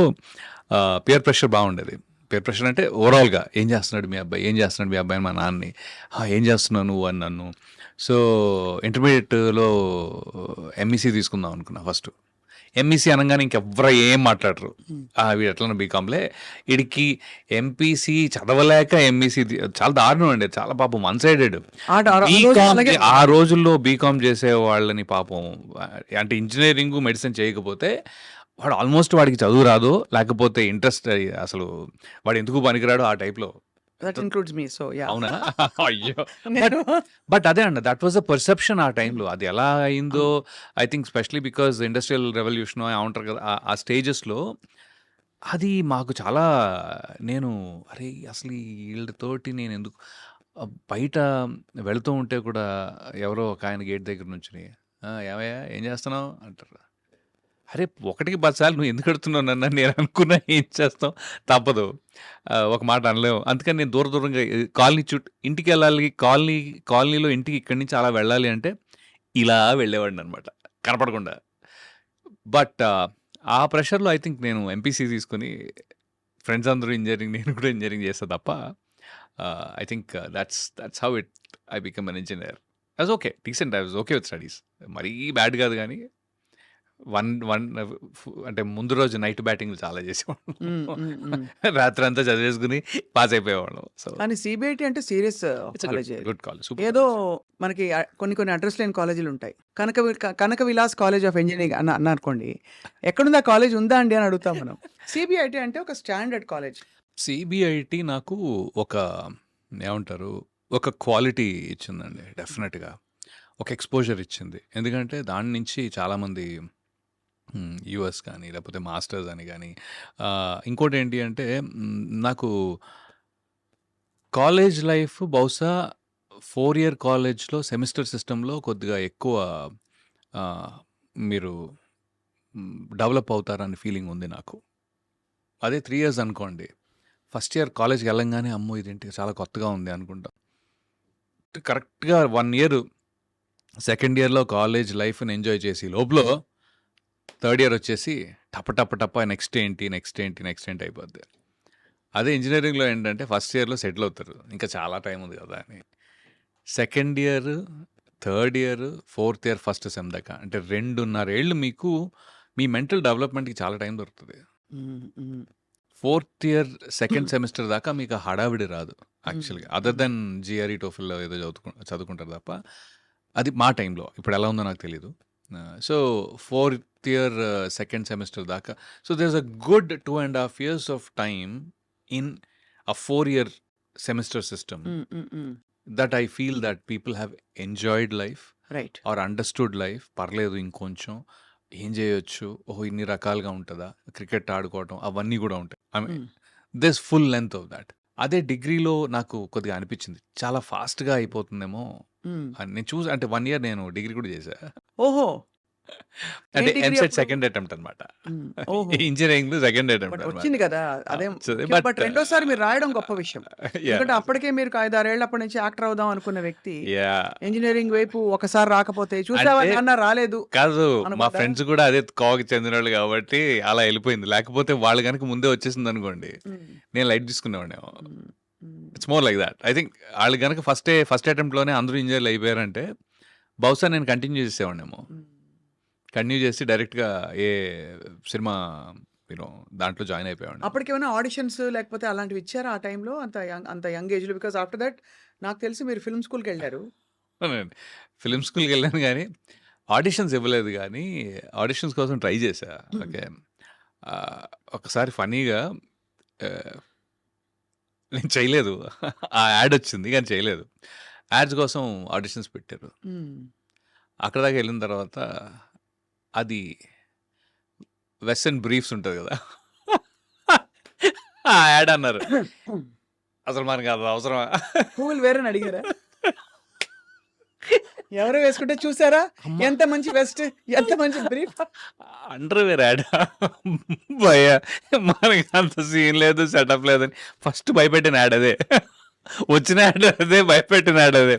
పియర్ ప్రెషర్ బాగుండేది. పేర్ ప్రెషర్ అంటే ఓవరాల్గా ఏం చేస్తున్నాడు మీ అబ్బాయి అని మా నాన్నని, ఏం చేస్తున్నావు నువ్వు అని నన్ను. సో ఇంటర్మీడియట్లో ఎంఈసీ తీసుకుందాం అనుకున్నా. ఫస్ట్ ఎంఈసీ అనగానే ఇంకెవ్వరు ఏం మాట్లాడరు, వీడు ఎట్లా బీకామ్లే, వీడికి ఎంపీసీ చదవలేక ఎంఈసీ చాలా దారుణం అండి, చాలా పాపం వన్ సైడెడ్. ఆ రోజుల్లో బీకామ్ చేసే వాళ్ళని పాపం, అంటే ఇంజనీరింగ్ మెడిసిన్ చేయకపోతే వాడు ఆల్మోస్ట్ వాడికి చదువు రాదు, లేకపోతే ఇంట్రెస్ట్, అసలు వాడు ఎందుకు పనికిరాడు ఆ టైప్లో. అవునా? అయ్యో. బట్ అదే అండి, దట్ వాజ్ అ పర్సెప్షన్ ఆ టైంలో. అది ఎలా అయిందో I think especially because industrial revolution ఉంటారు కదా ఆ స్టేజెస్లో, అది మాకు చాలా, నేను అరే అసలు వీళ్ళతోటి నేను ఎందుకు, బయట వెళుతూ ఉంటే కూడా ఎవరో ఒక ఆయన గేట్ దగ్గర నుంచి ఏమయ్యా ఏం చేస్తున్నావు అంటారు. అరే 1కి 10 సార్లు నువ్వు ఎందుకు అడుగుతున్నావు నన్ను, నేను అనుకున్నా ఏం చేస్తాం, తప్పదు, ఒక మాట అనలేము. అందుకని నేను దూరంగా కాలనీ ఇంటికి వెళ్ళాలి, కాలనీలో ఇంటికి ఇక్కడి నుంచి అలా వెళ్ళాలి అంటే ఇలా వెళ్ళేవాడిని అనమాట కనపడకుండా. బట్ ఆ ప్రెషర్లో ఐ థింక్ నేను ఎంపీసీ తీసుకుని, ఫ్రెండ్స్ అందరూ ఇంజనీరింగ్, నేను కూడా ఇంజనీరింగ్ చేస్తా తప్ప, I think that's how I become an engineer. I was okay, decent, I was okay with studies, మరీ బ్యాడ్ కాదు కానీ వన్ అంటే ముందు రోజు నైట్ బ్యాటింగ్‌లు చాలా చేసేవాళ్ళం. హ్మ్. హ్మ్. హ్మ్. రాత్రంతా చదివేసుకొని పాస్ అయిపోయేవాళ్ళం. సో, కానీ సీబీఐటీ అంటే సీరియస్ ఇట్స్ ఎ కాలేజే అది. Good college. సూపర్ ఏదో కాలేజ్. మనకి కొన్ని కొన్ని అడ్రస్ లేని కాలేజీలుంటాయి. కనక విలాస్ కాలేజ్ ఆఫ్ ఇంజినీరింగ్ అన్నారనుకోండి, ఎక్కడుంది ఆ కాలేజ్ ఉందా అండి అని అడుగుతాం మనం. సీబీఐటీ అంటే ఒక స్టాండర్డ్ కాలేజ్. సీబీఐటీ నాకు ఒక ఏమంటారు? ఒక క్వాలిటీ ఇచ్చిందండి డెఫినెట్‌గా. ఒక ఎక్స్‌పోజర్ ఇచ్చింది. ఎందుకంటే దాని నుంచి చాలామంది యూఎస్ కానీ, లేకపోతే మాస్టర్స్ అని గానీ, ఇంకోటేంటి అంటే నాకు కాలేజ్ లైఫ్ బహుశా 4 ఇయర్ కాలేజ్‌లో సెమిస్టర్ సిస్టమ్‌లో కొద్దిగా ఎక్కువ ఆహ్, మీరు డెవలప్ అవుతారని ఫీలింగ్ ఉంది నాకు. అదే 3 ఇయర్స్ అనుకోండి. ఫస్ట్ ఇయర్ కాలేజ్‌కెళ్ళంగానే అమ్మో! ఇదేంటి చాలా కొత్తగా ఉంది అనుకుంటాం. కరెక్ట్‌గా 1 ఇయర్ సెకండ్ ఇయర్‌లో కాలేజ్ లైఫ్‌ని ఎంజాయ్ చేసి లోపల థర్డ్ ఇయర్ వచ్చేసి టప టప టప నెక్స్ట్ ఏంటి? నెక్స్ట్ ఏంటి? నెక్స్ట్ ఏంటి? అయిపోద్ది. అదే ఇంజినీరింగ్‌లో ఏంటంటే ఫస్ట్ ఇయర్‌లో సెటిల్ అవుతారు. ఇంకా చాలా టైం ఉంది కదా అని. Second year, third year, fourth year first sem దాకా అంటే 2.5 ఏళ్ళు మీకు మీ మెంటల్ డెవలప్‌మెంట్‌కి చాలా టైం దొరుకుతది. హ్మ్. హ్మ్. ఫోర్త్ ఇయర్ సెకండ్ సెమిస్టర్ దాకా మీకు ఆ హడావిడి రాదు హ్మ్. యాక్చువల్‌గా. అదర్ దెన్ జిఆర్ఈ, టోఫెల్ ఏదో చదువుకుంటారు తప్ప. అది మా టైంలో. ఇప్పుడు ఎలా ఉందో నాకు తెలీదు. So, fourth year second semester దాకా. So, there is a good 2.5 years of time in a 4 year semester system hmm. Hmm. Hmm. That I feel that people have enjoyed life right. Or understood life. పర్లేదు ఇంకొంచెం ఏం చేయొచ్చు? ఓహో! ఇన్ని రకాలుగా ఉంటదా? Cricket ఆడుకోవటం అవన్నీ గూడా ఉంటాయి. ఐ మీన్ హ్మ్. This full length of that. అదే డిగ్రీలో నాకు కొద్దిగా అనిపిచ్చింది. చాలా ఫాస్ట్‌గా అయిపోతుందేమో హ్మ్. అని. నేను చూసి అంటే 1 ఇయర్ నేను డిగ్రీ కూడా చేశా. ఓహో! ఏం అంటే డిగ్రీ ఎంసెట్ అప్పుడు? సెకండ్ అటెంప్ట్ అనమాట. హ్మ్. ఓహో! ఇంజినీరింగ్‌లో సెకండ్ అటెంప్ట్ బట్ అనమాట. వచ్చింది కదా! అదేం వచ్చింది. ముఖ్యం. బట్ రెండోసారి మీరు రాయడం గొప్ప విషయం. యాహ్! ఎందుకంటే అప్పటికే మీరు 5, 6 ఏళ్ల అప్పటి నుంచి యాక్టర్ అవుదాం అనుకున్న వ్యక్తి, యాహ్! ఇంజినీరింగ్ వైపు ఒకసారి రాకపోతే చూసావా అంటే నాన్న రాలేదు కాదు. మా అనకూడదా? ఫ్రెండ్స్ కూడా అదే కోవకి చెందినోళ్ళు కాబట్టి అలా ఎళ్ళిపోయింది. లేకపోతే వాళ్ళు గనుక ముందే వచ్చేసిందనుకోండి, హ్మ్. నేను లైట్ తీసుకునేవాడినేమో. హ్మ్. హ్మ్. It's more like that. I think ఆళ్ళు గనక ఫస్ట్ అటెంప్ట్‌లోనే అందరూ ఇంజినీర్‌లు అయిపోయారంటే, బహుశా నేను కంటిన్యూ చేసేవాడినేమో. హ్మ్. కంటిన్యూ చేసి డైరెక్ట్‌గా ఏ సినిమా దాంట్లో జాయిన్ అయిపోయేవాడినేమో. అప్పటికేమైనా ఆడిషన్స్ లేకపోతే అలాంటివి ఇచ్చారా ఆ టైంలో? అంత యంగ్ ఏజ్‌లో? బికాజ్ ఆఫ్టర్ దట్ నాకు తెలిసి మీరు ఫిల్మ్ స్కూల్‌కెళ్లారు. అవునండి. ఫిల్మ్ స్కూల్‌కెళ్ళాను గానీ, ఆడిషన్స్ ఇవ్వలేదు గానీ, ఆడిషన్స్ కోసం ట్రై చేశా. ఓకే. ఆహ్, ఒకసారి ఫన్నీగా ఆహ్, నేను చేయలేదు. ఆ యాడ్ వచ్చింది గానీ చేయలేదు. యాడ్స్ కోసం ఆడిషన్స్ పెట్టారు. హ్మ్. అక్కడి దాకా ఎళ్ళిన తర్వాత అది వెస్టర్న్ బ్రీఫ్స్ ఉంటది గదా! ఆ యాడ్ అన్నారు. అసలు మనకి అది అవసరమా? పువ్వులు వేరని అడిగారా? ఎవరో వేసుకుంటే చూసారా? అమ్మ! ఎంత మంచి వెస్ట్, ఎంత మంచి బ్రీఫ్. అండర్‌వేర్ యాడా? భయ్యా! మనకి అంత సీన్ లేదు, సెటప్ లేదని ఫస్ట్ భయపెట్టిన యాడ్ అదే. వచ్చిన యాడ్ అదే, భయపెట్టిన యాడ్ అదే.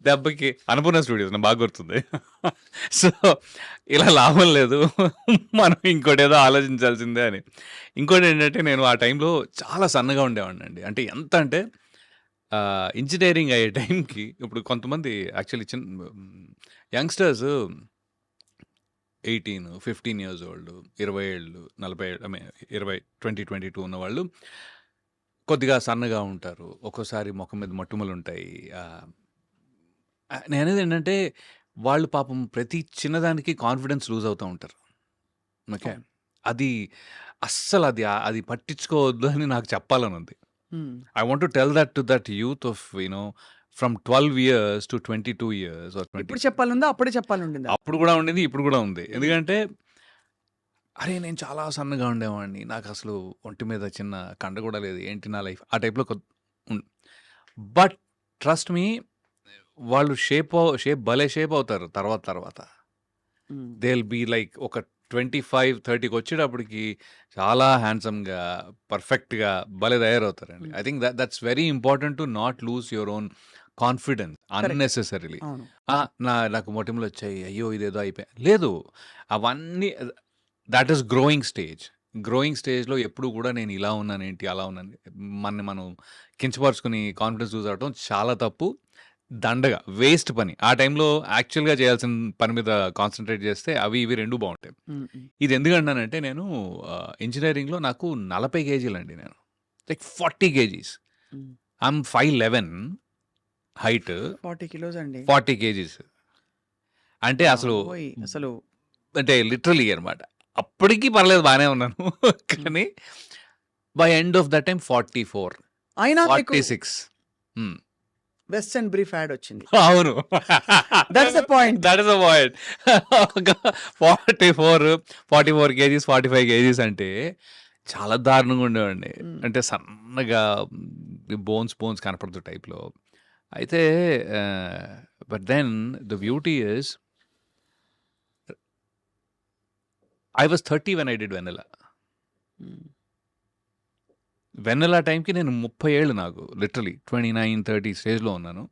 దెబ్బకి అన్నపూర్ణ స్టూడియోస్ నాకు బాగా గుర్తుంది. సో, ఇలా లాభం లేదు. మనం ఇంకోటేదో ఆలోచించాల్సిందే అని. ఇంకోటేంటంటే నేను ఆ టైంలో చాలా సన్నగా ఉండేవాడినండి. అంటే ఎంత అంటే ఇంజినీరింగ్ అయ్యే టైంకి ఇప్పుడు కొంతమంది యాక్చువల్లీ యంగ్‌స్టర్స్ 18, 15 ఇయర్స్ ఓల్డ్, 20 ఏళ్ళు, 40 ఐ మీన్ 20, 20, 22 ఉన్నవాళ్ళు కొద్దిగా సన్నగా ఉంటారు. ఒక్కోసారి మొఖం మీద మొటిమలుంటాయి. ఆహ్, నేననేదేంటంటే, వాళ్ళు పాపం ప్రతి చిన్నదానికి కాన్ఫిడెన్స్ లూజ్ అవుతా ఉంటారు. ఓకే. అవును. అది అస్సలది అది పట్టించుకోవద్దు అని నాకు చెప్పాలనుంది. హ్మ్. I want to tell that to that youth of from 12 years to 22 years or 20. ఇప్పుడు చెప్పాలనుందా? అప్పుడే చెప్పాలనుండిందా? అప్పుడు గూడా ఉండింది. ఇప్పుడు గూడా ఉంది. ఎందుకంటే అరే! నేను చాలా సన్నగా ఉండేవాడిని. నాకసలు ఒంటి మీద చిన్న కండ కూడా లేదు. ఏంటి నా లైఫ్? ఆ టైప్‌లో ఉన్ బట్ ట్రస్ట్ మీ వాళ్ళు షేప్ అవుతారు తర్వాత తర్వాత. హ్మ్. దే విల్ బి లైక్ ఒక 25, 30కి వచ్చేటప్పటికి చాలా హ్యాండ్సమ్‌గా, పర్ఫెక్ట్‌గా భలే తయారవుతారండి. హ్మ్. I think that's very important to not lose your own confidence correct. Unnecessarily. అవును. నాకు మొటిమలొచ్చాయి. అయ్యో! ఇదేదో అయిపోయా లేదు. అవన్నీ that is growing stage. Growing స్టేజ్‌లో ఎప్పుడు కూడా నేను ఇలా ఉన్నానేంటి, అలా ఉన్నాను మనల్ని మనం కించపరుచుకొని కాన్ఫిడెన్స్ లూజ్ అవ్వటం చాలా తప్పు. దండగా వేస్ట్ పని. ఆ టైంలో యాక్చువల్‌గా చేయాల్సిన పని మీద కాన్సంట్రేట్ చేస్తే అవి ఇవి 2 బావుంటాయి. ఇది ఎందుకంటున్నానంటే నేను ఇంజినీరింగ్‌లో నాకు 40 కేజీలండి నేను. Like 40 kgs. I'm 5'11" height. 40 kilos అండి. 40 కేజీస్. అంటే అసలు బాబోయ్! అసలు అంటే లిటరల్లీ అనమాట. అప్పటికి పర్లేదు బానే ఉన్నాను. కానీ by end of that time 44, అయినా మీకు 46. హ్మ్. వెస్ట్ అండ్ బ్రీఫ్ యాడ్ వచ్చింది. అవును. That's the point. That is the point. 44, 44 kgs, 45 kgs అంటే చాలా దారుణంగా ఉండేవాడిని. అంటే సన్నగా బోన్స్ కనపడుతు టైప్‌లో. అయితే but then the beauty is I was 30 when I did Vennela. Vennela టైంకి నేను 30 ఏళ్ళు నాకు లిటరలీ 29, 30 స్టేజ్‌లో ఉన్నాను.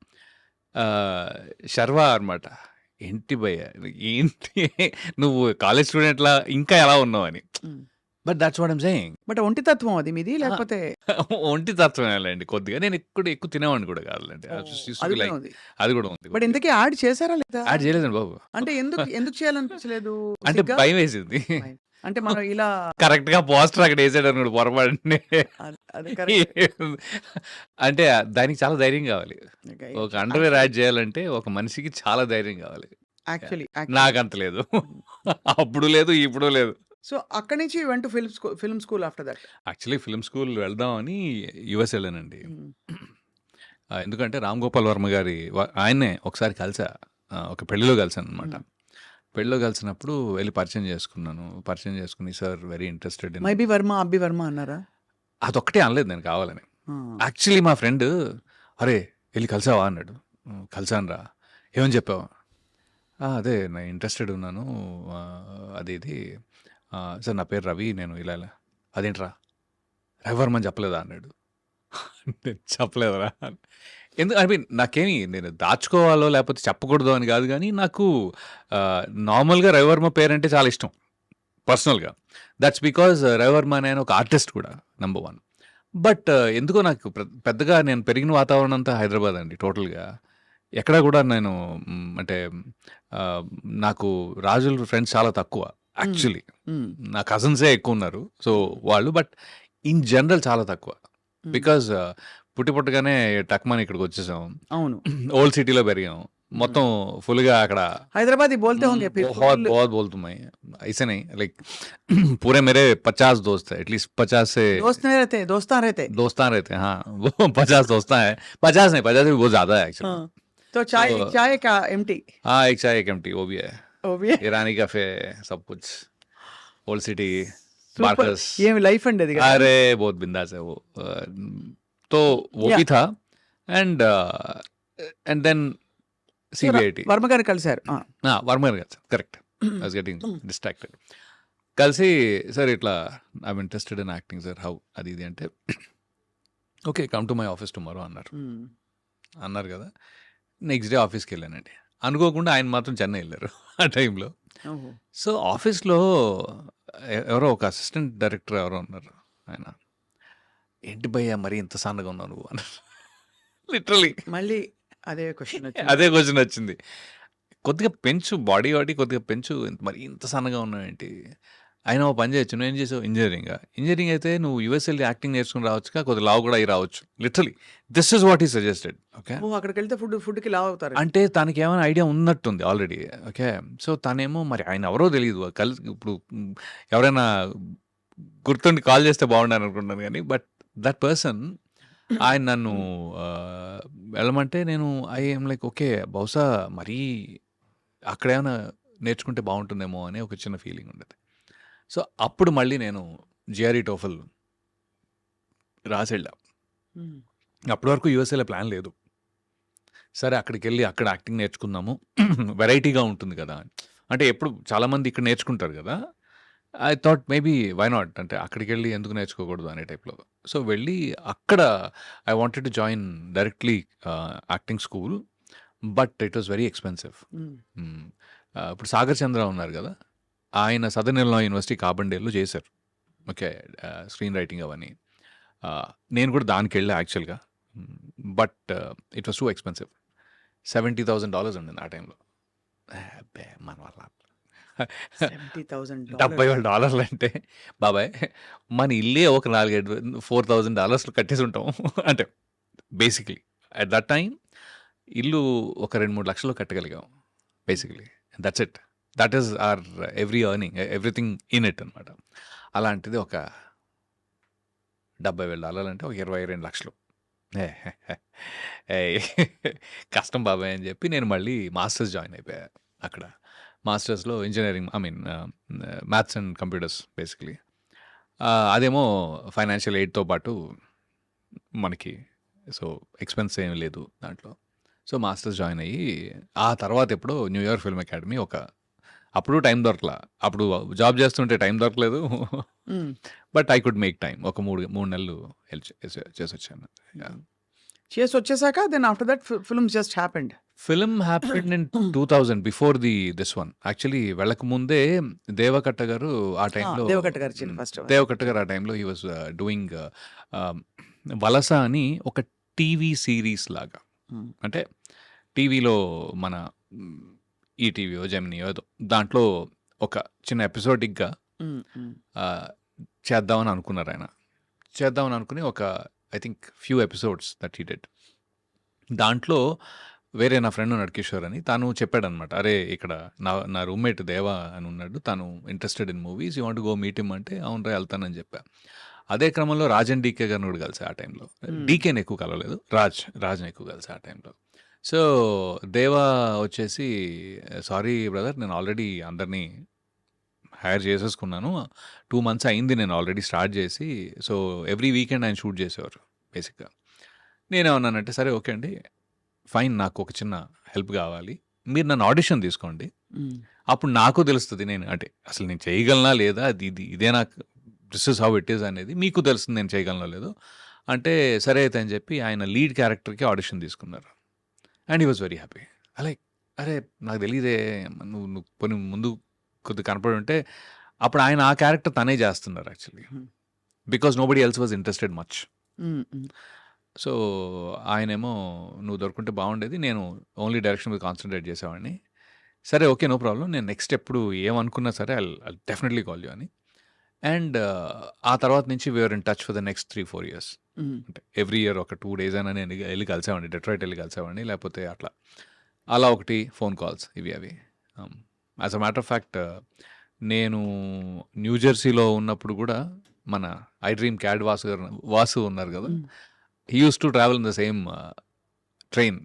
శర్వా అనమాట. ఏంటి భయ్యా ఏంటి నువ్వు కాలేజ్ స్టూడెంట్‌లా ఇంకా ఎలా ఉన్నావని. But that's what I'm saying. But ఒంటి తత్వం అది మీది లేకపోతే ఒంటి తత్వమేలేండి కొద్దిగా. నేను ఎక్కువ తినేవాడిని కూడా కాదులెండి. I just used to అది be కూడా like ఉంది. అది కూడా ఉంది. బట్ ఇంతకీ యాడ్ చేశారా లేదా? యాడ్ చేయలేదండి బాబు. అంటే ఎందుకు చేయాలనిపించలేదు? అంటే సిగ్గా? భయమేసింది. అంటే మనం ఇలా కరెక్ట్‌గా పోస్టర్ అక్కడ ఏసాడు అనుకోండి పొరపాటున. అది కరెక్ట్. అంటే దానికి చాలా ధైర్యం కావాలి. Okay. ఒక అండర్‌వేర్ యాడ్ చేయాలంటే ఒక మనిషికి చాలా ధైర్యం కావాలి. యాక్చువల్లీ నాకంత లేదు. అప్పుడు లేదు, ఇప్పుడు లేదు. సో అక్కడి నుంచి vent to film school after that. Actually film school వెళ్దామని యూఎస్ వెళ్ళానండి. ఎందుకంటే రామ్ గోపాల్ వర్మ గారి ఆయన్నే ఒకసారి కలిసా. ఒక పెళ్లిలో కలిసాననమాట. పెళ్లిలో కలిసినప్పుడు వెళ్ళి పరిచయం చేసుకున్నాను. పరిచయం చేసుకుని sir very interested in maybe Varma, అబ్బి వర్మ అన్నారా? అదొక్కటే అనలేదు నేను కావాలని. యాక్చువల్లీ మా ఫ్రెండ్ అరే వెళ్ళి కలిసావా అన్నాడు. కలిసానురా. ఏమని చెప్పావా? అదే నేను ఇంట్రెస్టెడ్ ఉన్నాను. అది ఇది సార్ నా పేరు రవి, నేను ఇలా ఇలా. అదేంట్రా రవివర్మ అని చెప్పలేదా అన్నాడు. నేను చెప్పలేదురా. ఐ మీన్ నాకేమి నేను దాచుకోవాలో లేకపోతే చెప్పకూడదు అని కాదు, కానీ నాకు నార్మల్గా రవివర్మ పేరంటే చాలా ఇష్టం పర్సనల్గా. దట్స్ బికాజ్ రవివర్మ అనే ఒక ఆర్టిస్ట్ కూడా నెంబర్ 1. బట్ ఎందుకో నాకు పెద్దగా నేను పెరిగిన వాతావరణం అంతా హైదరాబాద్ అండి టోటల్గా. ఎక్కడ కూడా నేను అంటే నాకు రాజుల ఫ్రెండ్స్ చాలా తక్కువ యాక్చువల్లీ. నా కజిన్సే ఎక్కువ ఉన్నారు. సో వాళ్ళు బట్ ఇన్ జనరల్ చాలా తక్కువ. బికాజ్ పుట్టగానే టక్మని ఇక్కడికి వచ్చేసాం. అవును. ఓల్డ్ సిటీలో పెరిగాం. మొత్తం ఫుల్గా అక్కడ హైదరాబాద్ बोलते होंगे फिर बहुत बोलता मैं ऐसे नहीं लाइक पूरे मेरे 50 दोस्त है एटलीस्ट 50 से दोस्तान रहते हाँ वो 50 दोस्तान है 50 नहीं 50 से भी बहुत ज्यादा है एक्चुअली. तो चाय का एम्प्टी. हाँ एक चाय एक एम्प्टी वो भी है. ईरानी कैफे सब कुछ ओल्ड सिटी बार्कस. ये लाइफ अंड है. अरे बहुत बिंदास है वो. तो वो भी था एंड देन సిబిఐటి వర్మ గారు కలిసారు. వర్మ గారు కదా correct. I was getting distracted. కలిసి సార్ ఇట్లా I am interested in acting sir how అది ఇది అంటే okay come to my office tomorrow అన్నారు కదా. నెక్స్ట్ డే ఆఫీస్కి వెళ్ళానండి. అనుకోకుండా ఆయన మాత్రం చెన్నై వెళ్ళారు ఆ టైంలో. సో ఆఫీస్లో ఎవరో ఒక అసిస్టెంట్ డైరెక్టర్ ఎవరో ఉన్నారు. ఆయన ఏంటి భయ్యా మరి ఇంత సన్నగా ఉన్నావు నువ్వు అన్నారు. లిటరలీ మళ్ళీ అదే క్వశ్చన్ వచ్చింది. కొద్దిగా పెంచు బాడీ కొద్దిగా పెంచు, మరి ఇంత సన్నగా ఉన్నావు ఏంటి? అయినా ఓ పని చేయొచ్చు. నువ్వు ఏం చేసావు? ఇంజనీరింగ్ అయితే నువ్వు యూఎస్ వెళ్ళి యాక్టింగ్ నేర్చుకుని రావచ్చుగా, కొద్దిగా లావు కూడా అయి రావచ్చు. లిటరలీ దిస్ ఇస్ వాట్ ఈ సజెస్టెడ్. ఓకే అక్కడికి వెళ్తే ఫుడ్కి లావు అవుతారు అంటే తనకి ఏమైనా ఐడియా ఉన్నట్టుంది ఆల్రెడీ. ఓకే సో తనేమో మరి ఆయన ఎవరో తెలియదు. ఇప్పుడు ఎవరైనా గుర్తుండి కాల్ చేస్తే బాగుండాలని అనుకుంటున్నాను కానీ బట్ దట్ పర్సన్ ఆయన నన్ను వెళ్ళమంటే నేను ఐఎమ్ లైక్ ఓకే బహుశా మరీ అక్కడేమైనా నేర్చుకుంటే బాగుంటుందేమో అనే ఒక చిన్న ఫీలింగ్ ఉండేది. సో అప్పుడు మళ్ళీ నేను జిఆర్ఈ టోఫల్ రాసి వెళ్ళా. అప్పటి వరకు యూఎస్ఏలో ప్లాన్ లేదు. సరే అక్కడికి వెళ్ళి అక్కడ యాక్టింగ్ నేర్చుకుందాము, వెరైటీగా ఉంటుంది కదా. అంటే ఎప్పుడు చాలామంది ఇక్కడ నేర్చుకుంటారు కదా. I thought maybe why not, అంటే అక్కడికి వెళ్ళి ఎందుకు నేర్చుకోకూడదు అనే టైప్లో. సో వెళ్ళి అక్కడ I wanted to join directly acting school, but it was very expensive. ఇప్పుడు సాగర్ చంద్ర ఉన్నారు కదా, ఆయన సదర్న్ ఇల్లినాయ్ యూనివర్సిటీ కార్బన్డేల్లో చేశారు. ఓకే స్క్రీన్ రైటింగ్ అవన్నీ. నేను కూడా దానికి వెళ్ళా యాక్చువల్గా, but it was too expensive. $70,000 ఉండింది ఆ టైంలో. అబ్బే! మన వల్ల $70,000 $70,000 అంటే బాబాయ్ మన ఇల్లే ఒక 4,000 కట్టేసి ఉంటాం. అంటే బేసిక్‌లీ అట్ దట్ టైమ్ ఇల్లు ఒక 2-3 లక్షలు కట్టగలిగాం basically. That's it. That is our every earning everything in it అనమాట. అలాంటిది ఒక $70,000 అంటే ఒక 22 లక్షలు. ఏయ్! కష్టం బాబాయ్ అని చెప్పి నేను మళ్ళీ మాస్టర్స్ జాయిన్ అయిపోయా అక్కడ. మాస్టర్స్‌లో engineering maths and computers basically. అదేమో ఫైనాన్షియల్ ఎయిడ్‌తో పాటు మనకి సో ఎక్స్‌పెన్స్ ఏమి లేదు దాంట్లో. సో మాస్టర్స్ జాయిన్ అయ్యి ఆ తర్వాత ఎప్పుడో న్యూయార్క్ ఫిల్మ్ అకాడమీ అప్పుడు టైం దొరకలా. అప్పుడు జాబ్ చేస్తుంటే టైం దొరకలేదు. But I could make time. ఒక 3 నెలలు హెల్ప్ చేసొచ్చాను. చేసి వచ్చేసాక then after that films just happened. Film happened in 2000 before this one. Actually వెళ్ళక ముందే దేవకట్ట గారు ఆ టైంలో దేవకట్ట గారు ఫస్ట్ దేవకట్ట గారు ఆ టైంలో హీ వాజ్ డూయింగ్ వలస అని ఒక టీవీ సిరీస్ లాగా. అంటే టీవీలో మన ఈటీవీయో జెమినియో ఏదో దాంట్లో ఒక చిన్న ఎపిసోడిక్గా చేద్దామని అనుకున్నారు ఆయన. చేద్దామని అనుకుని ఒక I think few episodes that he did. దాంట్లో వేరే నా ఫ్రెండ్ ఉన్నాడు కిషోర్ అని, తను చెప్పాడనమాట, అరే ఇక్కడ నా రూమ్మేట్ దేవా అని ఉన్నాడు, తను interested in movies, you want go meet him అంటే అవునరా వెళ్తానని చెప్పా. అదే క్రమంలో రాజన్ డీకే గారిని కూడా కలిసి ఆ టైంలో. డీకేని ఎక్కువ కలవలేదు, రాజ్ని ఎక్కువ కలిసి ఆ టైంలో. సో దేవా వచ్చేసి సారీ బ్రదర్, నేను ఆల్రెడీ అందరినీ హైర్ చేసేసుకున్నాను, 2 months అయింది నేను ఆల్రెడీ స్టార్ట్ చేసి. సో ఎవ్రీ వీకెండ్ ఆయన షూట్ చేసేవారు బేసిక్గా. నేనేమన్నానంటే సరే ఓకే అండి ఫైన్, నాకు ఒక చిన్న హెల్ప్ కావాలి, మీరు నన్ను ఆడిషన్ తీసుకోండి, అప్పుడు నాకు తెలుస్తుంది నేను అంటే అసలు నేను చేయగలనా లేదా, ఇదే నాకు this is how it is అనేది మీకు తెలుస్తుంది నేను చేయగలనో లేదో అంటే. సరే అయితే అని చెప్పి ఆయన లీడ్ క్యారెక్టర్కి ఆడిషన్ తీసుకున్నారు. And he was very happy. అరే నాకు తెలియదే, నువ్వు కొన్ని ముందు కొద్దిగా కనపడి ఉంటే. అప్పుడు ఆయన ఆ క్యారెక్టర్ తనే చేస్తున్నారు actually, because nobody else was interested much. So ఆయనేమో నువ్వు దొరుకుంటే బాగుండేది, నేను ఓన్లీ డైరెక్షన్ మీద కాన్సన్ట్రేట్ చేసేవాడిని. సరే ఓకే నో ప్రాబ్లం, నేను నెక్స్ట్ ఎప్పుడు ఏమనుకున్నా సరే ఐ డెఫినెట్లీ కాల్ యూ అని. అండ్ ఆ తర్వాత నుంచి we are in touch for the next 3-4 years. అంటే ఎవ్రీ ఇయర్ ఒక 2 days అయినా నేను వెళ్ళి కలిసేవాడిని, డెట్రాయిట్ వెళ్ళి కలిసేవాడిని, లేకపోతే అలా ఒకటి ఫోన్ కాల్స్ ఇవి అవి. As a matter of fact నేను న్యూజెర్సీలో ఉన్నప్పుడు కూడా మన ఐ డ్రీమ్ క్యాడ్ వాసు ఉన్నారు కదా, he use to travel in the same train.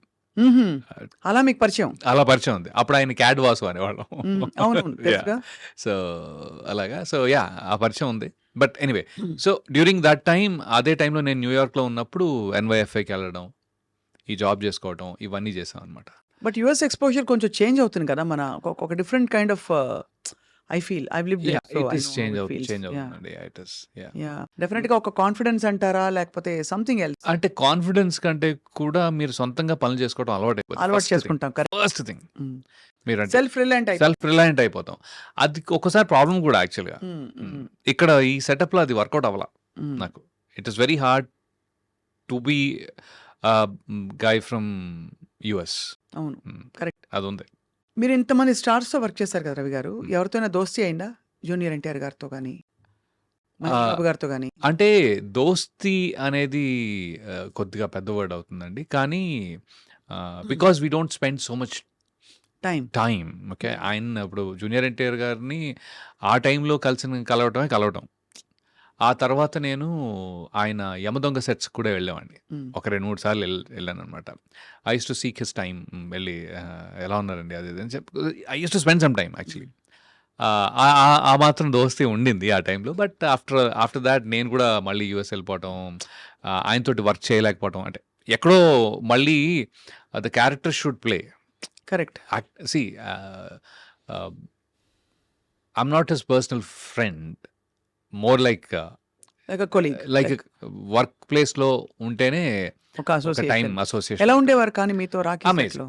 అలా మీకు పరిచయం? అలా పరిచయం ఉంది. అప్పుడు ఆయన క్యాడ్ వాసు అనేవాళ్ళం. అవును. సో అలాగా, సో యా ఆ పరిచయం ఉంది. But anyway, so during that time, అదే టైంలో నేను న్యూయార్క్లో ఉన్నప్పుడు NYFAకి వెళ్ళడం, ఈ జాబ్ చేసుకోవడం, ఇవన్నీ చేసాం అనమాట. బట్ యుఎస్ ఎక్స్పోజర్ కొంచెం చేంజ్ అవుతుంది కదా, మన ఒక different kind of I feel I lived there, so I know change how it feels. అవుతుందండి. ఇట్ ఇస్ డెఫినెట్ గా ఒక కాన్ఫిడెన్స్ అంటారా, లేకపోతే సంథింగ్ ఎల్స్? అంటే కాన్ఫిడెన్స్ కంటే కూడా మీరు సొంతంగా పనులు చేసుకోవడం అలవాటు చేసుకుంటాం. ఫస్ట్ థింగ్ మీరు అంటే సెల్ఫ్ రిలయంట్ అయిపోతాం. అది ఒక్కసారి ప్రాబ్లం కూడా యాక్చువల్గా. ఇక్కడ ఈ సెటప్లో అది వర్కౌట్ అవ్వాల నాకు. It is very hard to be guy from US. అవును, కరెక్ట్. అది ఉంది. మీరు ఇంతమంది స్టార్స్ తో వర్క్ చేశారు కదా రవి గారు, ఎవరితోనైనా దోస్తీ అయిందా? జూనియర్ NTR గారితో కానీ, మహేష్ బాబు గారితో కానీ? అంటే దోస్తీ అనేది కొద్దిగా పెద్ద వర్డ్ అవుతుందండి, కానీ because we don't spend so much time. Okay, ఆయన ఇప్పుడు జూనియర్ NTR గారిని ఆ టైంలో కలవటం. ఆ తర్వాత నేను ఆయన యమదొంగ సెట్స్ కూడా వెళ్ళేవాడిని, ఒక 2-3 సార్లు వెళ్ళాను అనమాట. I use to seek his time, వెళ్ళి ఎలా ఉన్నారండి అది అని చెప్పి I use to spend some time actually. ఆ మాత్రం దోస్తీ ఉండింది ఆ టైంలో. బట్ ఆఫ్టర్ దాట్ నేను కూడా మళ్ళీ US వెళ్ళిపోవటం, ఆయనతోటి వర్క్ చేయలేకపోవటం, అంటే ఎక్కడో మళ్ళీ the character should play. Correct. See I'm not his personal friend, more like work place లో ఉంటేనే ఒక టైం అసోసియేషన్. ఎలా ఉండేవారు కానీ మీతో రాకీ సెట్ లో?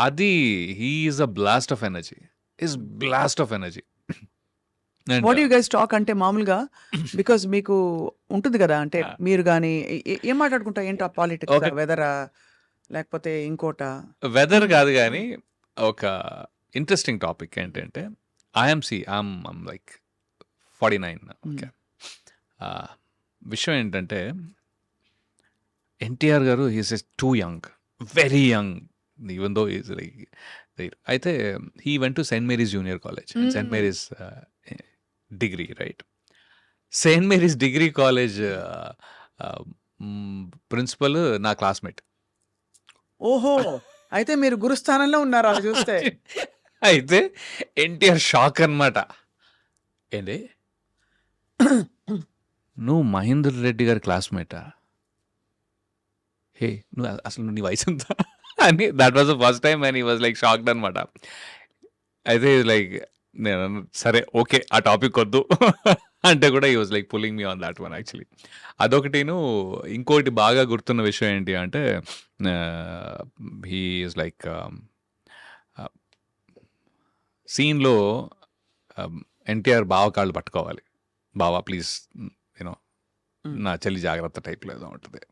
అది he is a blast of energy. What you guys talk అంటే మామూలుగా, బికాజ్ మీకు ఉంటుంది కదా, అంటే మీరు కానీ ఏం మాట్లాడుకుంటా, ఏంటో పాలిటిక్స్, వెదర్ లేకపోతే ఇంకోటా? వెదర్ కాదు గానీ, ఒక ఇంట్రెస్టింగ్ టాపిక్ ఏంటంటే, ఐఎమ్ లైక్ 49 ఓకే. విషయం ఏంటంటే, ఎన్టీఆర్ గారు he's too young, very young, even though is like అయితే he went to Saint Mary's junior college, Saint Mary's degree, right? Saint Mary's degree college principal నా classmate. ఓహో! అయితే మీరు గురుస్థానంలో ఉన్నారు అలా చూస్తే. అయితే ఎన్టీఆర్ షాక్ అన్నమాట. ఏంటి నువ్వు మహేందర్ రెడ్డి గారి క్లాస్మేటా? హే నువ్వు అసలు నీ వయసు ఎంత అని, that was the first time and he was like shocked అనమాట. అయితే లైక్ నేను సరే ఓకే ఆ టాపిక్ వద్దు అంటే కూడా he was like pulling me on that one actually. అదొకటిను. ఇంకోటి బాగా గుర్తున్న విషయం ఏంటి అంటే, హీ ఈజ్ లైక్ సీన్లో ఎన్టీఆర్ బావ కాళ్ళు పట్టుకోవాలి, బావా ప్లీజ్ యూనో నా చెల్లి జాగ్రత్త టైప్లో ఏదో ఉంటుంది.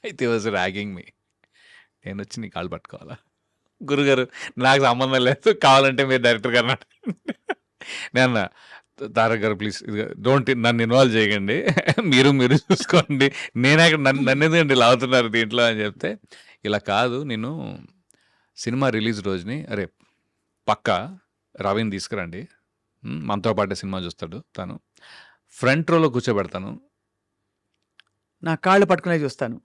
అయితే వాజ్ ర్యాగింగ్ మీ, నేను వచ్చి నీ కాళ్ళు పట్టుకోవాలా? గురుగారు నాకు సంబంధం లేదు, కావాలంటే మీరు డైరెక్టర్ గారు నేను తారక్ గారు ప్లీజ్ డోంట్ నన్ను ఇన్వాల్వ్ చేయకండి, మీరు చూసుకోండి, నన్ను ఎందుకంటే లాగుతున్నారు దీంట్లో అని చెప్తే, ఇలా కాదు నేను సినిమా రిలీజ్ రోజుని అరే పక్కా రవిని తీసుకురండి, మనతో పాటే సినిమా చూస్తాడు, తను ఫ్రంట్ రోలో కూర్చోబెడతాను, నా కాళ్ళు పట్టుకునే చూస్తాను.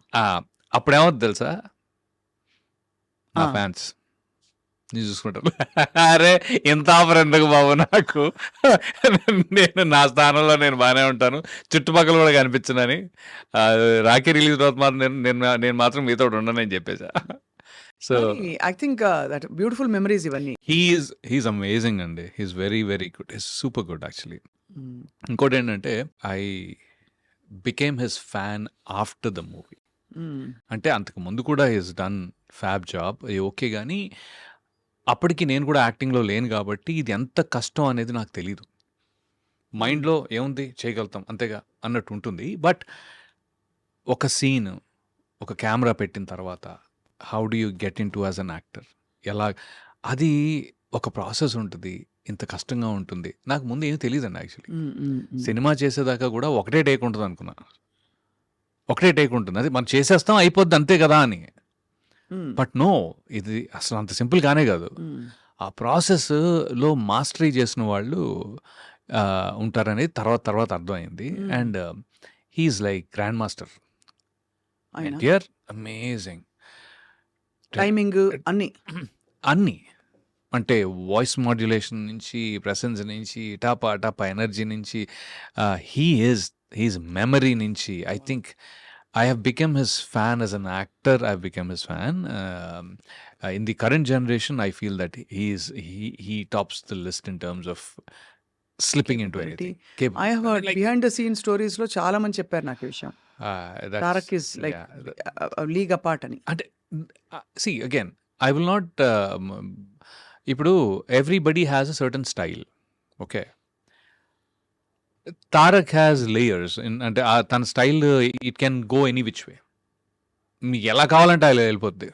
అప్పుడేమవుతుంది తెలుసా, నా ఫ్యాన్స్ నీ చూసుకుంటారు. అరే ఇంత ఆఫర్ ఎందుకు బాబు నాకు, నేను నా స్థానంలో నేను బాగానే ఉంటాను, చుట్టుపక్కల కూడా కనిపించనని, రాఖీ రిలీజ్ తర్వాత మాత్రం నేను మాత్రం మీతో ఉండనని చెప్పేసా. So I think that beautiful memories ఇవన్నీ. హీఈస్ అమేజింగ్ అండి, he's very very good, he's super good actually. ఇంకోటి ఏంటంటే I became his fan after the movie. అంటే అంతకు ముందు కూడా he's done fab job okay, కానీ అప్పటికి నేను కూడా యాక్టింగ్లో లేను కాబట్టి ఇది ఎంత కష్టం అనేది నాకు తెలీదు. మైండ్లో ఏముంది చేయగలుగుతాం అంతేగా అన్నట్టు ఉంటుంది. బట్ ఒక సీన్, ఒక కెమెరా పెట్టిన తర్వాత how do you get in to as an actor, ఎలా, అది ఒక ప్రాసెస్ ఉంటుంది, ఇంత కష్టంగా ఉంటుంది. నాకు ముందు ఏం తెలియదండి యాక్చువల్లీ. సినిమా చేసేదాకా కూడా ఒకటే టేక్ ఉంటుంది అనుకున్నా, ఒకటే టేక్ ఉంటుంది, అది మనం చేసేస్తాం అయిపోద్ది అంతే కదా అని. బట్ నో, ఇది అసలు అంత సింపుల్ గానే కాదు. ఆ ప్రాసెస్లో మాస్టరీ చేసిన వాళ్ళు ఉంటారనేది తర్వాత అర్థమైంది. And he's like grand master NTR, amazing timing అన్నీ అంటే వాయిస్ మాడ్యులేషన్ నుంచి, ప్రెసెన్స్ నుంచి, టాపా ఎనర్జీ నుంచి, హీఈస్ మెమరీ నుంచి, I think I have become his fan as an actor. I've become his fan. In the current generation, I feel that he tops the list in terms of slipping into anything. I have heard behind the scene stories లో చాలా మంది చెప్పారు నాకు ఈ విషయం. Tarak is like a league apart అని. అంటే see again, I will not. ఇప్పుడు everybody has a certain style. Okay. Tarak has layers, అంటే తన style it can go any which way, మీకు ఎలా కావాలంటే అలా వెళ్ళిపోద్ది,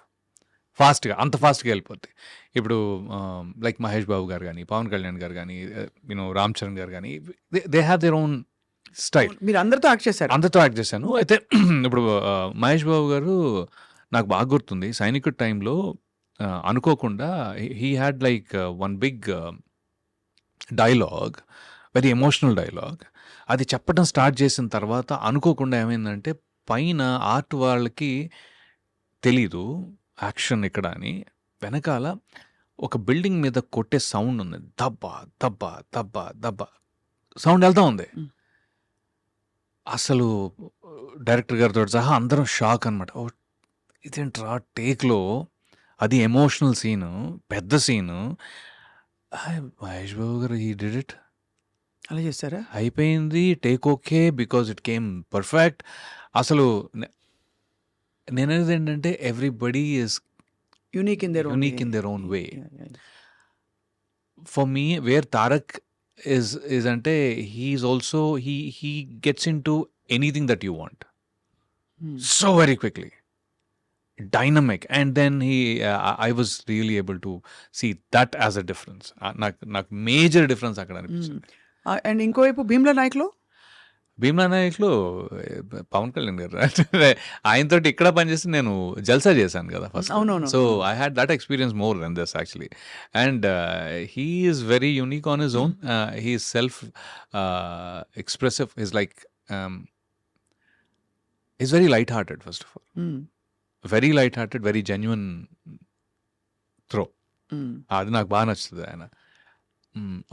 ఫాస్ట్గా, అంత ఫాస్ట్గా వెళ్ళిపోద్ది. ఇప్పుడు లైక్ మహేష్ బాబు గారు కానీ, పవన్ కళ్యాణ్ గారు కానీ, రామ్ చరణ్ గారు కానీ, they have their own style. మీరు అందరితో యాక్ట్ చేశారు? అందరితో యాక్ట్ చేశాను. అయితే ఇప్పుడు మహేష్ బాబు గారు నాకు బాగా గుర్తుంది, సైనికుడి టైంలో అనుకోకుండా he had like one big dialogue, very emotional dialogue. అది చెప్పడం స్టార్ట్ చేసిన తర్వాత అనుకోకుండా ఏమైందంటే, పైన ఆర్ట్ వాళ్ళకి తెలీదు యాక్షన్ ఇక్కడ అని, వెనకాల ఒక బిల్డింగ్ మీద కొట్టే సౌండ్ ఉంది, దబ్బా దబ్బా దబ్బా దబ్బా సౌండ్ వెళ్తా ఉంది. అసలు డైరెక్టర్ గారితో సహా అందరం షాక్ అనమాట. ఓ ఇదేంట్రా టేక్లో, అది ఎమోషనల్ సీను, పెద్ద సీను, మహేష్ బాబు గారు హీ డిడ్ ఇట్, అలా చేస్తారా? అయిపోయింది, take okay, because it came perfect. అసలు నేనేది ఏంటంటే everybody is unique in their own way. For me where Tarak is అంటే he's also he gets into anything that you want so very quickly. dynamic, and then I was really able to see that as a difference. నాకు major difference అక్కడ అనిపించింది. And ఇంకోవైపు భీమ్లా నాయక్లో భీమ్లా నాయక్లో పవన్ కళ్యాణ్ గారు అంటే ఆయనతోటి ఇక్కడ పనిచేసి నేను జల్సా చేశాను కదా ఫస్ట్. అవునవును. So I had that experience more than this actually. And he is very unique on his own. He is self expressive. Is like is very light hearted first of all. Very light hearted, very genuine through. అది నాకు బాగా నచ్చుతుంది ఆయన.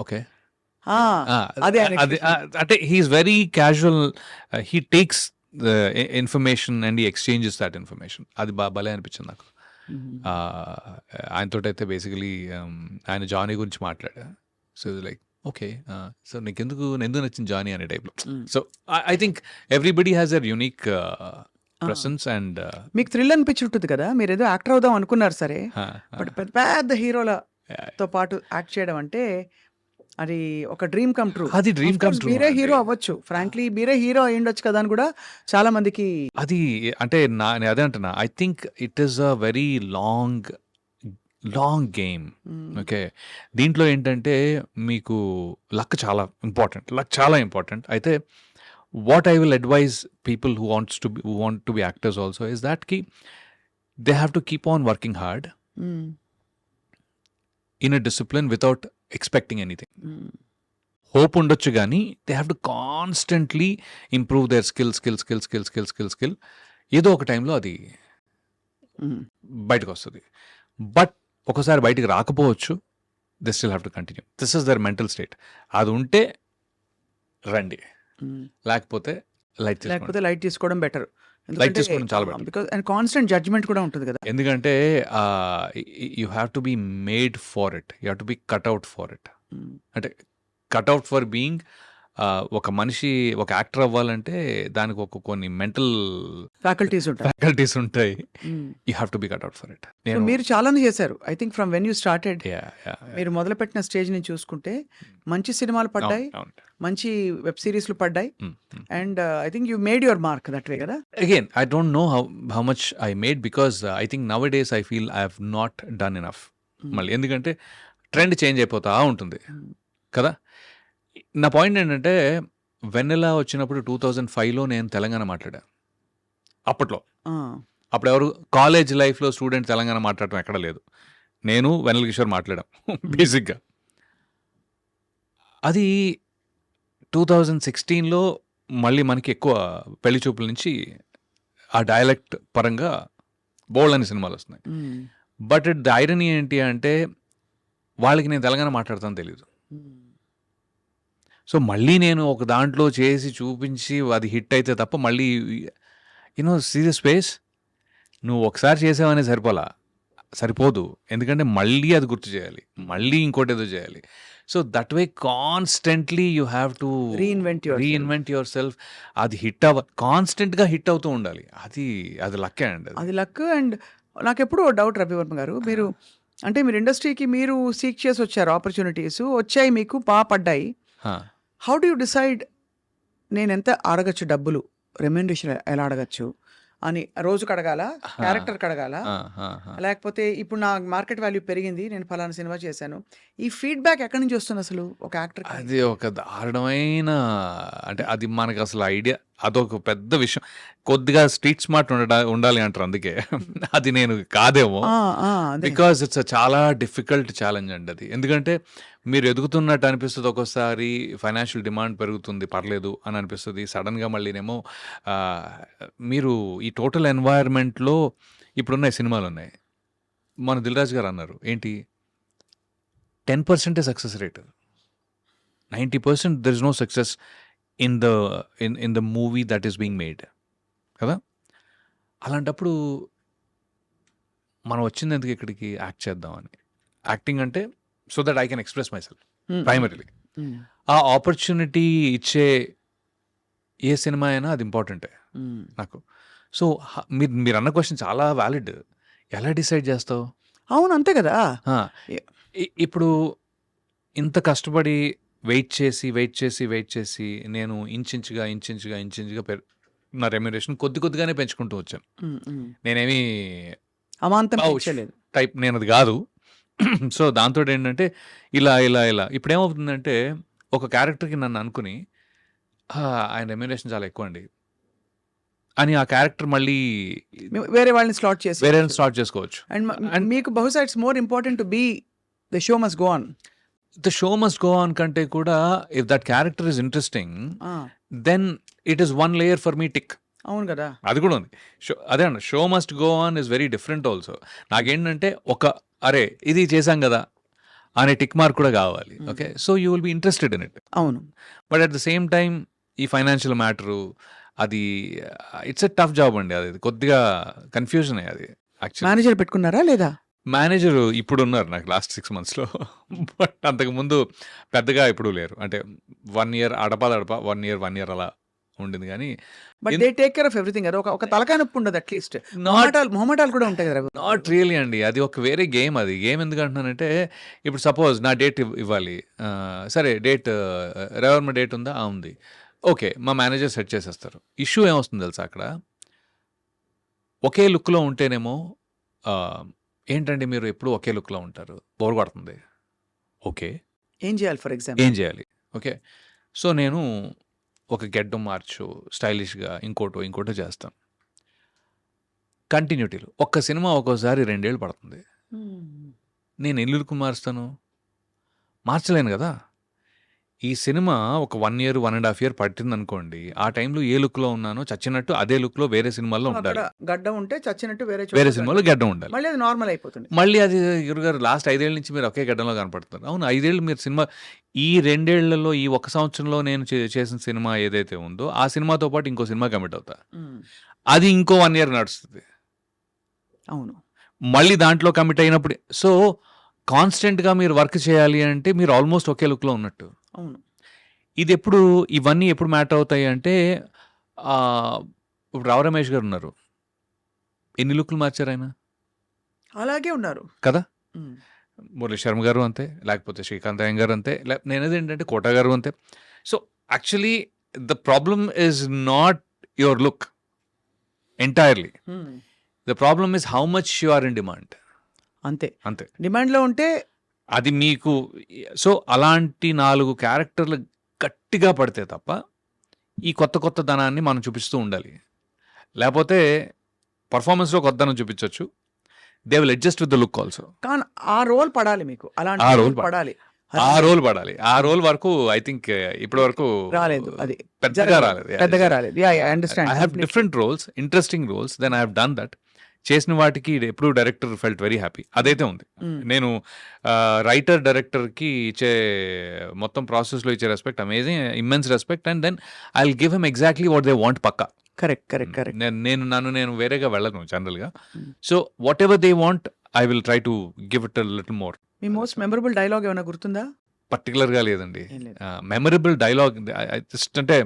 Okay, అదే అంటే he's very casual. He takes the information and he exchanges that information. అది భలే అనిపించింది నాకు. ఆయనతో అయితే బేసికలీ ఆయన జానీ గురించి మాట్లాడా. సో లైక్ ఓకే, సో నీకెందుకు నచ్చింది జానీ అనే టైప్లో. So I think everybody has their unique presence. And మీకు థ్రిల్ అనిపించి ఉంటుంది కదా, మీరు ఏదో యాక్టర్ అవుదాం అనుకున్నారు సరే, బట్ పెద్ద పెద్ద హీరోలతో పాటు యాక్ట్ చేయడం అంటే అది ఒక డ్రీమ్ కమ్ ట్రూ. అది డ్రీమ్ కమ్ ట్రూ. మీరే హీరో అవ్వచ్చు, ఫ్రాంక్లీ మీరే హీరో అయ్యుండొచ్చు కదా అని కూడా చాలా మందికి. అది అంటే నేను అదే అంటున్నా, I think it is a very long game. Okay, దీంట్లో ఏంటంటే మీకు లక్ చాలా ఇంపార్టెంట్. అయితే what I will advise people who want to be actors also is that కి they have to keep on working hard in a discipline without expecting anything. Hope ఉండొచ్చు కానీ they have to constantly improve their skill. ఏదో ఒక టైంలో అది బయటకు వస్తుంది. But ఒకసారి బయటికి రాకపోవచ్చు, they still have to continue. This is their mental state. అది ఉంటే రండి, లేకపోతే లైట్ తీసుకోవడం బెటర్. లైట్ తీసుకోవడం చాలా better. Because and constant judgement కూడా ఉంటుంది కదా. ఎందుకంటే you have to be made for it, you have to be cut out for it. అంటే కట్అవుట్ ఫర్ బీయింగ్ ఒక మనిషి ఒక యాక్టర్ అవ్వాలంటే దానికి కొన్ని మెంటల్ ఫ్యాకల్టీస్ ఉంటాయి. You have to be cut out for it. మీరు చాలానే చేశారు. I think from when you started, మీరు మొదలుపెట్టిన స్టేజ్ నుంచి చూసుకుంటే మంచి సినిమాలు పడ్డాయి, మంచి వెబ్ సిరీస్లు పడ్డాయి, and I think you made your mark that way కదా. Again I don't know how much I made, because I think nowadays I feel I have not done enough. మళ్ళీ ఎందుకంటే ట్రెండ్ చేంజ్ అయిపోతా ఉంటుంది కదా. నా point ఏంటంటే వెన్నెలా వచ్చినప్పుడు 2005లో నేను తెలంగాణ మాట్లాడా. అప్పట్లో అప్పుడు ఎవరు కాలేజ్ లైఫ్లో స్టూడెంట్ తెలంగాణ మాట్లాడటం ఎక్కడ లేదు. నేను వెన్నెల కిషోర్ మాట్లాడాం బేసిక్గా. అది 2016లో మళ్ళీ మనకి ఎక్కువ పెళ్లి చూపుల నుంచి ఆ డైలెక్ట్ పరంగా బోల్డ్ అనే సినిమాలు వస్తున్నాయి. బట్ ద ఐరనీ ఏంటి అంటే వాళ్ళకి నేను తెలంగాణ మాట్లాడతాను తెలీదు. సో మళ్ళీ నేను ఒక దాంట్లో చేసి చూపించి అది హిట్ అయితే తప్ప మళ్ళీ సీరియస్ స్పేస్ నువ్వు ఒకసారి చేసావనే సరిపోదు. ఎందుకంటే మళ్ళీ అది గుర్తు చేయాలి, మళ్ళీ ఇంకోటి ఏదో చేయాలి. So that way constantly you have to reinvent your self. అది కాన్స్టెంట్గా హిట్ అవుతూ ఉండాలి. అది లక్కే అండి. అది లక్. అండ్ నాకు ఎప్పుడు డౌట్ రవివర్మ గారు, మీరు ఇండస్ట్రీకి మీరు సీక్ చేసి వచ్చారు, ఆపర్చునిటీస్ వచ్చాయి, మీకు బాగా పడ్డాయి. హౌ డు యూ డిసైడ్ నేను ఎంత అడగచ్చు, డబ్బులు రెమ్యునరేషన్ ఎలా అడగచ్చు అని రోజుకు అడగాల, క్యారెక్టర్కి అడగాల, లేకపోతే ఇప్పుడు నా మార్కెట్ వాల్యూ పెరిగింది, నేను ఫలానా సినిమా చేశాను, ఈ ఫీడ్బ్యాక్ ఎక్కడి నుంచి వస్తుంది అసలు ఒక యాక్టర్? అది ఒక దారుణమైన, అంటే అది మనకు అసలు ఐడియా, అదొక పెద్ద విషయం. కొద్దిగా స్ట్రీట్ స్మార్ట్ ఉండాలి అంటారు, అందుకే అది నేను కాదేమో. బికాజ్ ఇట్స్ చాలా డిఫికల్ట్ ఛాలెంజ్ అండి అది. ఎందుకంటే మీరు ఎదుగుతున్నట్టు అనిపిస్తుంది, ఒక్కోసారి ఫైనాన్షియల్ డిమాండ్ పెరుగుతుంది, పర్లేదు అని అనిపిస్తుంది. సడన్గా మళ్ళీనేమో మీరు ఈ టోటల్ ఎన్వైర్న్మెంట్లో ఇప్పుడున్న సినిమాలు ఉన్నాయి. మన దిల్ రాజు గారు అన్నారు ఏంటి, 10% success rate, 90% there is no success in the movie that is being made కదా. అలాంటప్పుడు మనం వచ్చింది ఎందుకు ఇక్కడికి, యాక్ట్ చేద్దామని. యాక్టింగ్ అంటే so that I can express my self primarily. ఆ ఆపర్చునిటీ ఇచ్చే ఏ సినిమా అయినా అది ఇంపార్టెంటే నాకు. సో మీరు అన్న క్వశ్చన్ చాలా వ్యాలిడ్. ఎలా డిసైడ్ చేస్తావు? అవును, అంతే కదా. ఇప్పుడు ఇంత కష్టపడి వెయిట్ చేసి నేను ఇంచుగా నా రెమ్యునరేషన్ కొద్దిగానే పెంచుకుంటూ వచ్చాను. ఉమ్, ఉమ్. నేనేమి అమాంతం Ouch. పెంచలేదు. టైప్ నేను అది కాదు. సో దాంతో ఏంటంటే ఇలా ఇప్పుడు ఏమవుతుందంటే ఒక క్యారెక్టర్కి నన్ను అనుకుని ఆయన రెమ్యునరేషన్ చాలా ఎక్కువ అండి అని ఆ క్యారెక్టర్ మళ్ళీ వేరే వాళ్ళని స్లాట్ చేసి వేరే స్టార్ట్ చేసుకోవచ్చు. అండ్ మీకు బహుశా it's more important to be the show must go on. The show must go on కంటే కూడా if that character is interesting then it is one layer for me tick. అవును కదా. అది కూడా ఉంది. అదే అన్న show must go on is very different also. నాకేంటంటే అరే ఇది చేశాం కదా అనే టిక్ మార్క్ కూడా కావాలి. Okay, so you will be interested in it. అవును. But at the same time ఈ ఫైనాన్షియల్ మ్యాటరు అది ఇట్స్ ఎ టఫ్ జాబ్ అండి. అది కొద్దిగా కన్ఫ్యూజన్ అది యాక్చువల్లీ. మేనేజర్ పెట్టుకున్నారా లేదా? మేనేజర్ ఇప్పుడు ఉన్నారు నాకు లాస్ట్ 6 monthsలో. బట్ అంతకుముందు పెద్దగా ఇప్పుడు లేరు. అంటే 1 year అడపా 1 year అలా ఉండింది. కానీ but they take care of everything. అది ఒక తలకాయ నొప్పి ఉండదు అట్లీస్ట్. మొహమాటాలు కూడా ఉంటాయి కదా. నాట్ రియలీ అండి. అది ఒక వేరే గేమ్. అది గేమ్ ఎందుకు అంటున్నానంటే ఇప్పుడు సపోజ్ నా డేట్ ఇవ్వాలి. సరే డేట్ రెవర్మ డేట్ ఉందా? ఉంది. ఓకే, మా మేనేజర్ సెట్ చేసేస్తారు. ఇష్యూ ఏమొస్తుంది తెలుసా అక్కడ? ఒకే లుక్లో ఉంటేనేమో ఏంటండి మీరు ఎప్పుడు ఒకే లుక్లో ఉంటారు, బోర్ కొడుతుంది. ఓకే, ఏం చేయాలి ఫర్ ఎగ్జాంపుల్? ఏం చేయాలి? ఓకే, సో నేను ఒక గెడ్డం మార్చు స్టైలిష్గా ఇంకోటో చేస్తాను. కంటిన్యూటీలో ఒక్క సినిమా ఒక్కోసారి 2 ఏళ్ళు పడుతుంది. నేను ఎన్ని లుక్ మారుస్తాను? మార్చలేను కదా. ఈ సినిమా ఒక 1 year 1.5 year పట్టింది అనుకోండి. ఆ టైంలో ఏ లుక్లో ఉన్నానో చచ్చినట్టు అదే లుక్లో వేరే సినిమాల్లో ఉండాలి. గడ్డం ఉంటే చచ్చినట్టు వేరే సినిమాలో గడ్డం ఉండాలి. మళ్ళీ అది నార్మల్ అయిపోతుంది. మళ్ళీ అది గురుగారు లాస్ట్ 5 ఏళ్ళ నుంచి మీరు ఒకే గడ్డంలో కనపడుతున్నారు. అవును, 5 ఏళ్ళు మీరు సినిమా ఈ 2 ఏళ్లలో ఈ 1 సంవత్సరంలో నేను చేసిన సినిమా ఏదైతే ఉందో ఆ సినిమాతో పాటు ఇంకో సినిమా కమిట్ అవుతా. అది ఇంకో 1 year నడుస్తుంది. అవును. మళ్ళీ దాంట్లో కమిట్ అయినప్పుడు సో కాన్స్టెంట్గా మీరు వర్క్ చేయాలి అంటే మీరు ఆల్మోస్ట్ ఒకే లుక్లో ఉన్నట్టు. అవును. ఇవన్నీ ఎప్పుడు మ్యాటర్ అవుతాయి అంటే ఇప్పుడు రావు రమేష్ గారు ఉన్నారు. ఎన్ని లుక్లు మార్చారు ఆయన? అలాగే ఉన్నారు కదా. మురళీ శర్మ గారు అంతే, లేకపోతే శ్రీకాంత్ అయ్యం గారు అంతే, నేనేది ఏంటంటే కోట గారు అంతే. So actually the problem is not your look entirely. The problem is how much you are in demand. అంతే డిమాండ్లో ఉంటే అది మీకు. సో అలాంటి 4 క్యారెక్టర్లు గట్టిగా పడితే తప్ప ఈ కొత్త ధనాన్ని మనం చూపిస్తూ ఉండాలి. లేకపోతే పర్ఫార్మెన్స్లో కొత్తదనం చూపించవచ్చు. They will adjust with the look also. కానీ ఆ రోల్ పడాలి మీకు. అలాంటి రోల్ పడాలి. ఆ రోల్ వరకు ఐ థింక్ ఇప్పటి వరకు రాలేదు. అది పెద్దగా రాలేదు. I understand. I have different roles, interesting roles, then I have done that. చేసిన వాటికి ఎప్పుడు డైరెక్టర్ ఫెల్ట్ వెరీ హ్యాపీ. అదైతే ఉంది. నేను రైటర్ డైరెక్టర్కి ఇచ్చే మొత్తం ప్రాసెస్లో ఇచ్చే respect amazing, immense respect. And then I will give him exactly what they want. పక్కా కరెక్ట్. నేను వేరేగా వెళ్ళను జనరల్గా. So whatever they want I will try to give it little more. మీ మోస్ట్ మెమరబుల్ డైలాగ్ ఏమైనా గుర్తుందా? పర్టికులర్గా లేదండి. మెమరబుల్ డైలాగ్ జస్ట్ అంటే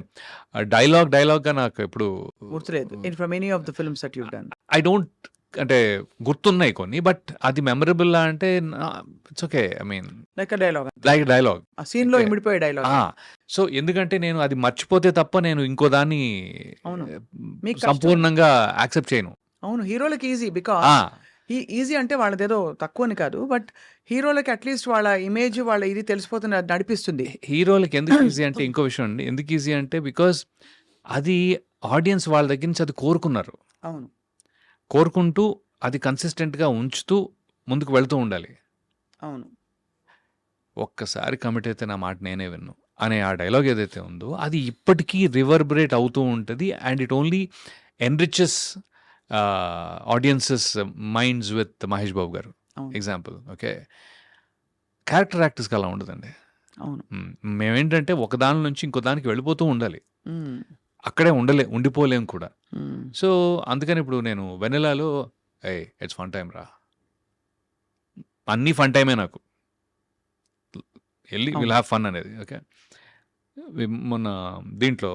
డైలాగ్గా నాకు ఎప్పుడు గుర్తులేదు. From any of the films that you done. I don't, అంటే గుర్తున్నాయి కొన్ని, బట్ అది మెమరబుల్ అంటే it's okay. I mean like dialogue ఆ సీన్ లో ఇమిడిపోయే డైలాగ్. సో ఎందుకంటే నేను అది మర్చిపోతే తప్ప నేను ఇంకో దాన్ని మీకు సంపూర్ణంగా యాక్సెప్ట్ చేయను. అవును, హీరోలకి ఈజీ. బికాస్ ఈజీ అంటే వాళ్ళదేదో తక్కువని కాదు, బట్ హీరోలకి అట్లీస్ట్ వాళ్ళ ఇమేజ్ వాళ్ళ ఇది తెలిసిపోతుంది, నడిపిస్తుంది. హీరోలకి ఎందుకు ఈజీ అంటే ఇంకో విషయం అండి. ఎందుకు ఈజీ అంటే బికాస్ అది ఆడియన్స్ వాళ్ళ దగ్గర నుంచి అది కోరుకున్నారు. అవును, కోరుకుంటూ అది కన్సిస్టెంట్గా ఉంచుతూ ముందుకు వెళ్తూ ఉండాలి. అవును. ఒక్కసారి కమిట్ అయితే నా మాట నేనే విన్ను అనే ఆ డైలాగ్ ఏదైతే ఉందో అది ఇప్పటికీ రివర్బరేట్ అవుతూ ఉంటుంది. And it only enriches audiences minds with Mahesh Babu garu example. Okay, character యాక్టర్స్కి అలా ఉండదండి. అవును, మేమేంటంటే ఒక దాని నుంచి ఇంకో దానికి వెళ్ళిపోతూ ఉండాలి, అక్కడే ఉండిపోలేం కూడా. సో అందుకని ఇప్పుడు నేను వెన్నెలాలో ఇట్స్ ఫన్ టైం రా, అన్నీ ఫన్ టైమే నాకు, వెళ్ళి విల్ హ్యావ్ ఫన్ అనేది. ఓకే, మొన్న దీంట్లో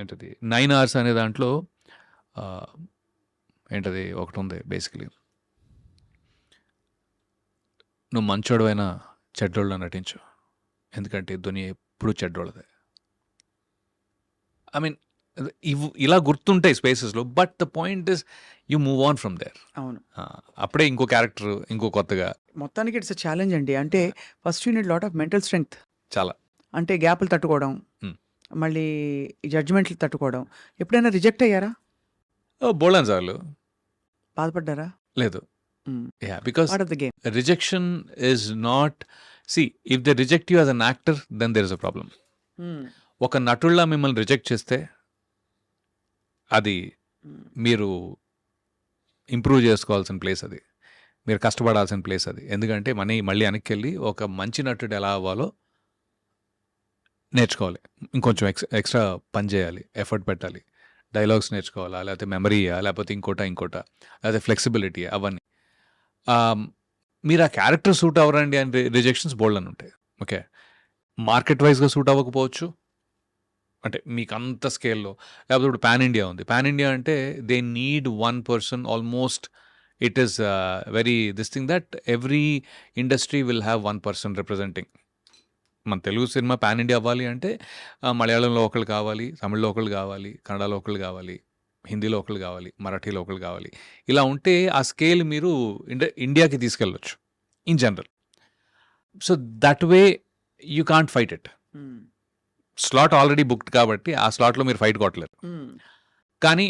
ఏంటది 9 hours అనే దాంట్లో ఏంటది ఒకటి ఉంది బేసికలీ, నువ్వు మంచోడు అయినా చెడ్డోళ్ళ నటించు, ఎందుకంటే దునియా ఎప్పుడు చెడ్డోళ్ళదే. ఐ మీన్ ఇలా గుర్తుంటాయి స్పేసెస్లో. But the point is you move on from there. అవును. అప్పుడే ఇంకో క్యారెక్టర్ ఇంకో కొత్తగా మొత్తానికి ఇట్స్ ఛాలెంజ్ అండి. అంటే first you need lot of mental strength. చాలా. అంటే గ్యాప్లు తట్టుకోవడం, Hmm. మళ్ళీ జడ్జ్మెంట్లు తట్టుకోవడం. ఎప్పుడైనా రిజెక్ట్ అయ్యారా? బోల్డన్ సార్లు. బాధపడ్డారా? లేదు. Yeah, because part of the game. Rejection is not, see if they reject you as an actor then there is a problem. ఒక నటుల్లా మిమ్మల్ని రిజెక్ట్ చేస్తే అది మీరు ఇంప్రూవ్ చేసుకోవాల్సిన ప్లేస్ అది. మీరు కష్టపడాల్సిన ప్లేస్ అది. ఎందుకంటే మళ్ళీ వెనక్కి ఒక మంచి నటుడు ఎలా అవ్వాలో నేర్చుకోవాలి. ఇంకొంచెం ఎక్స్ట్రా పని చేయాలి, ఎఫర్ట్ పెట్టాలి, డైలాగ్స్ నేర్చుకోవాలా, లేకపోతే మెమరీయా, లేకపోతే ఇంకోటా లేకపోతే ఫ్లెక్సిబిలిటీ, అవన్నీ. మీరు ఆ క్యారెక్టర్ సూట్ అవ్వరండి అని రిజెక్షన్స్ బోల్డ్ అని ఉంటాయి. ఓకే, మార్కెట్ వైజ్గా సూట్ అవ్వకపోవచ్చు, అంటే మీకు అంత స్కేల్లో. లేకపోతే ఇప్పుడు పాన్ ఇండియా ఉంది. పాన్ ఇండియా అంటే they need one person almost. It is very this thing that every industry will have one person representing. మన తెలుగు సినిమా పాన్ ఇండియా అవ్వాలి అంటే మలయాళంలో ఒకళ్ళు కావాలి, తమిళ్లో ఒకళ్ళు కావాలి, కన్నడలో ఒకళ్ళు కావాలి, హిందీలో ఒకళ్ళు కావాలి, మరాఠీలో ఒకళ్ళు కావాలి. ఇలా ఉంటే ఆ స్కేల్ మీరు ఇండియాకి తీసుకెళ్ళొచ్చు in general. So that way you can't fight it. Slot already booked కాబట్టి ఆ స్లాట్లో మీరు ఫైట్ కొట్టలేరు. కానీ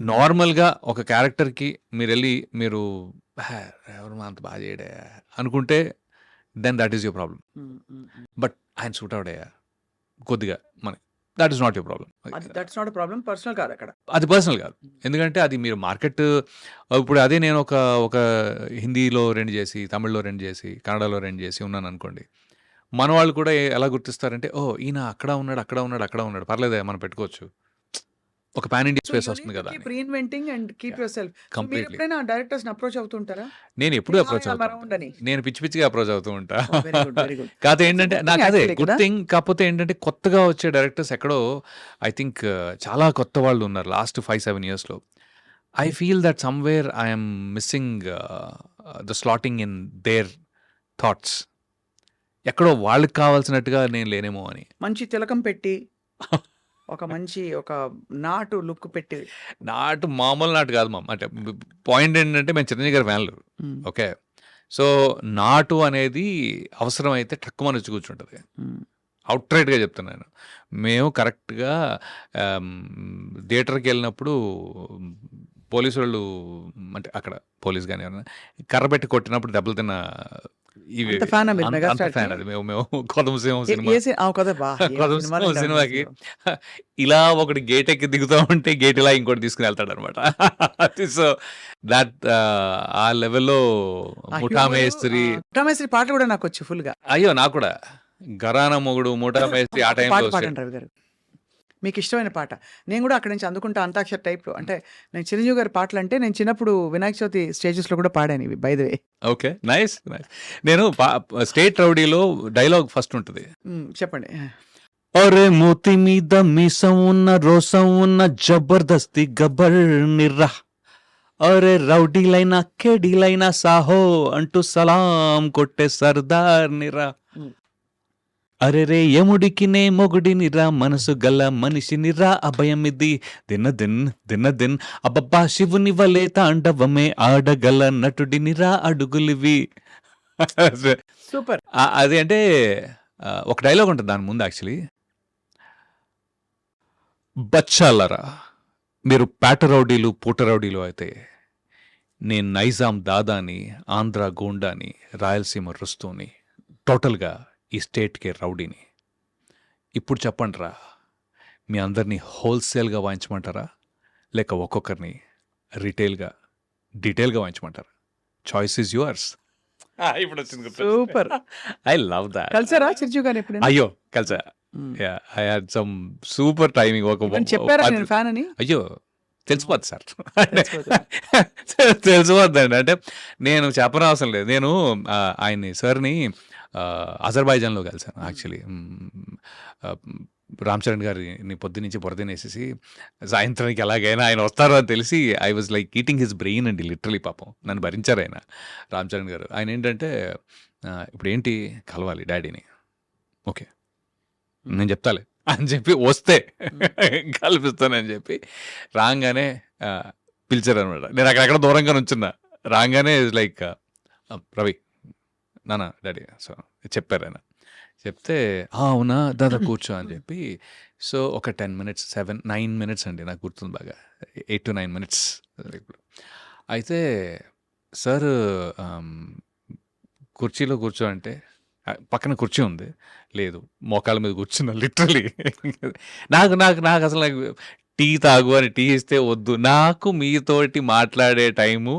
నార్మల్గా ఒక క్యారెక్టర్కి మీరు ఎవరు అంత బాగా చేయడే అనుకుంటే then that is your problem. But ఆయన సూట్ అవుడయ్యా కొద్దిగా that is not your problem. That's not problem. Personal కాదు అక్కడ. అది పర్సనల్ కాదు. ఎందుకంటే అది మీరు మార్కెట్. ఇప్పుడు అదే నేను ఒక హిందీలో 2 చేసి, తమిళ్లో 2 చేసి, కన్నడలో 2 చేసి ఉన్నాను అనుకోండి. మన వాళ్ళు కూడా ఎలా గుర్తిస్తారంటే, ఓ ఈయన అక్కడ ఉన్నాడు, పర్లేదే మనం పెట్టుకోవచ్చు. ఒక పాన్ ఇండియా స్పేస్ వస్తుంది కదా. Reinventing and keep your self. Completely. ఎప్పుడైనా డైరెక్టర్స్ అప్రోచ్ అవుతుంటారా? నేను ఎప్పుడు అప్రోచ్ అవుతాను. నేను పిచ్చిగా అప్రోచ్ అవుతూ ఉంటా. కాకపోతే ఏంటంటే నాకు అదే గుడ్ థింగ్. కాకపోతే ఏంటంటే కొత్తగా వచ్చే డైరెక్టర్స్ ఎక్కడో ఐ థింక్ చాలా కొత్త వాళ్ళు ఉన్నారు లాస్ట్ 5-7 yearsలో. I feel that somewhere I'm missing the slotting in their thoughts. ఎక్కడో వాళ్ళకి కావాల్సినట్టుగా నేను లేనేమో అని. మంచి తిలకం పెట్టి ఒక నాటు లుక్ పెట్టి. నాటు మామూలు నాటు కాదు మామ. అంటే పాయింట్ ఏంటంటే మేము చిరంజీవి గారి ఫ్యాన్లు. ఓకే, సో నాటు అనేది అవసరమైతే టక్కుమని వచ్చి కూర్చుంటుంది. అవుట్ రైట్గా చెప్తున్నాను. మేము కరెక్ట్గా థియేటర్కి వెళ్ళినప్పుడు పోలీసు వాళ్ళు, అంటే అక్కడ పోలీస్ కానీ ఎవరైనా కర్ర పెట్టి కొట్టినప్పుడు దెబ్బలు తిన్న ఫ్యాన్ అది. మేము కొదమ సినిమాకి ఇలా ఒకటి గేట్ ఎక్కి దిగుతూ ఉంటే గేట్ ఇలా ఇంకోటి తీసుకుని వెళ్తాడు అనమాట. సో దట్ ఆ లెవెల్లో ముఠా మేస్త్రి పాటలు కూడా నాకు వచ్చి ఫుల్ గా. అయ్యో నాకు కూడా గరానా మొగుడు, ముఠా మేస్త్రి ఆ టైంలో. రవి గారు మీకు ఇష్టమైన పాట? నేను కూడా అక్కడి నుంచి అందుకుంటా అంతాక్షరి టైప్లో. అంటే నేను చిరంజీవి గారి పాటలు అంటే నేను చిన్నప్పుడు వినాయక చవితి స్టేజెస్లో కూడా పాడాను ఇవి, by the way. Okay, nice. నేను స్టేట్ రౌడీలో డైలాగ్ ఫస్ట్ ఉంటుంది. చెప్పండి. ఒరే మూతి మీద మీసం ఉన్న రోసం ఉన్న జబర్దస్తి గబ్బర్ నిర్రా, ఒరే రౌడీలైనా కేడీలైనా సాహో అంటూ సలాం కొట్టే సర్దార్ నిరా, అరే రే యముడికి నే మొగుడినిరా, మనసు గల మనిషినిరా, అభయమిది దిన్న అబ్బబ్బా శివుని వలే తాండవమే ఆడగల నటుడినిరా, అడుగులివి. సూపర్. అది అంటే ఒక డైలాగ్ ఉంటుంది దాని ముందు యాక్చువల్లీ. బచ్చాలరా మీరు పేట రౌడీలు పూట రౌడీలు అయితే, నేను నైజాం దాదాని, ఆంధ్ర గోండాని, రాయలసీమ రుస్తూని, టోటల్గా ఈ స్టేట్కి రౌడీని. ఇప్పుడు చెప్పండి రా, మీ అందరినీ హోల్సేల్గా వాయించమంటారా, లేక ఒక్కొక్కరిని రీటైల్గా డీటెయిల్గా వాయించమంటారా? Choice is yours. ఇప్పుడు వచ్చింది. సూపర్. I love that. కలిసారా చిరంజీవి గారు ఎప్పుడైనా? అయ్యో కలిసా. I had some super timing. చెప్పారా నేను ఫ్యాన్ అని? అయ్యో తెలిసిపోద్ది సార్. తెలిసిపోద్దండి. అంటే నేను చెప్పనవసరం లేదు. నేను ఆయన్ని సార్ని అజర్బైజాన్లో కలిసాను యాక్చువల్లీ. రామ్ చరణ్ గారిని పొద్దునుంచి బురదనేసేసి సాయంత్రానికి ఎలాగైనా ఆయన వస్తారో అని తెలిసి I was like eating his brain అండి, లిటరలీ. పాపం నన్ను భరించారు ఆయన, రామ్ చరణ్ గారు. ఆయన ఏంటంటే ఇప్పుడు ఏంటి కలవాలి డాడీని. ఓకే నేను చెప్తాలే అని చెప్పి వస్తే కల్పిస్తానని చెప్పి రాగానే పిలిచారు అనమాట. నేను అక్కడెక్కడ దూరంగా నుంచున్నా. రాగానే లైక్ రవి నాన్న డాడీ సో చెప్పారు ఆయన. చెప్తే అవునా దాదా కూర్చో అని చెప్పి. సో ఒక 10 మినిట్స్ 9 మినిట్స్ అండి నాకు గుర్తుంది బాగా, 8 to 9 మినిట్స్ ఇప్పుడు. అయితే సార్ కుర్చీలో కూర్చో అంటే పక్కన కుర్చీ ఉంది, లేదు మోకాల మీద కూర్చున్నా లిటరలీ. నాకు నాకు నాకు అసలు నాకు టీ తాగు అని టీ ఇస్తే వద్దు. నాకు మీతోటి మాట్లాడే టైము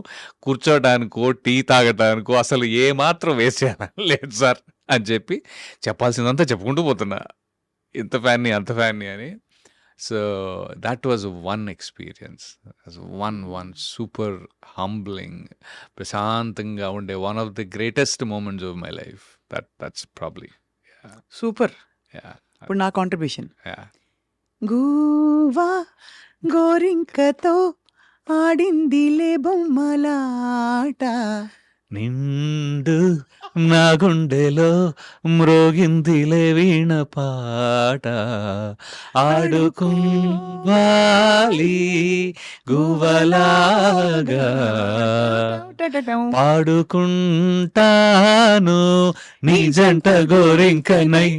కూర్చోటానికో టీ తాగటానికో అసలు ఏమాత్రం వేస్ట్ చేయాలని లేదు సార్ అని చెప్పి చెప్పాల్సిందంతా చెప్పుకుంటూ పోతున్నా, ఇంత ఫ్యాన్ని అంత ఫ్యాన్ని అని. So that was one experience, one super humbling, ప్రశాంతంగా ఉండే one of the greatest moments of my life. That's probably. Super. Yeah ఇప్పుడు నా కాంట్రిబ్యూషన్. యా గూవా గోరింకతో ఆడిందిలే బొమ్మలాట. నిండు నా గుండెలో మ్రోగిందిలే వీణ పాట, ఆడుకోవాలి గువ్వలాగా పాడుకుంటాను నీ జంట గోరింకనై.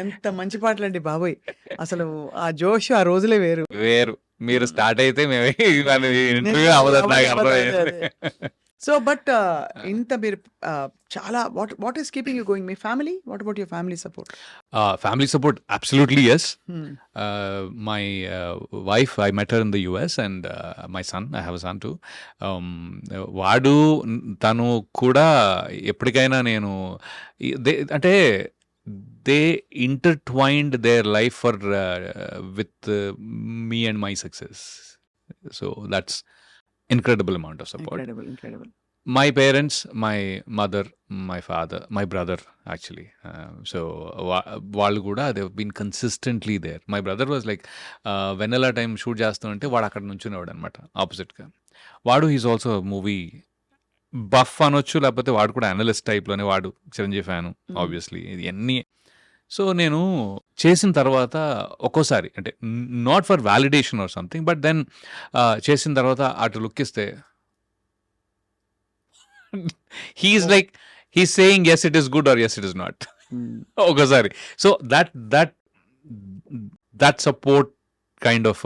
ఎంత మంచి పాటలండి బాబోయ్. అసలు ఆ జోష్ ఆ రోజులే వేరు. వేరు. మీరు స్టార్ట్ అయితే మేము ఇంటర్వ్యూ అవ్వదు నాకు అర్థమైంది. సో బట్ ఇంత మీరు చాలా what is keeping you going? Me family, what about your family support? Family support, absolutely yes. My wife, I met her in the US, and my son, I have a son too. వాడు తను కూడా ఎప్పటికైనా నేను అంటే they intertwined their life for with me and my success. So that's incredible amount of support. Incredible. My parents, my mother, my father, my brother actually. So వాళ్ళు కూడా they've been consistently there. My brother was like Vennela time shoot చేస్తుంటే వాడు అక్కడ నుంచునేవాడు అనమాట ఆపోజిట్గా. వాడు he's also movie buff అనొచ్చు, లేకపోతే వాడు కూడా అనలిస్ట్ టైప్లోనే. వాడు చిరంజీవి ఫ్యాను ఆబ్వియస్లీ. ఇవన్నీ సో నేను చేసిన తర్వాత ఒక్కోసారి అంటే not for validation or something, but then చేసిన తర్వాత అటు లుక్ ఇస్తే he is like he's saying yes it is good or yes it is not ఒక్కోసారి. So that support kind of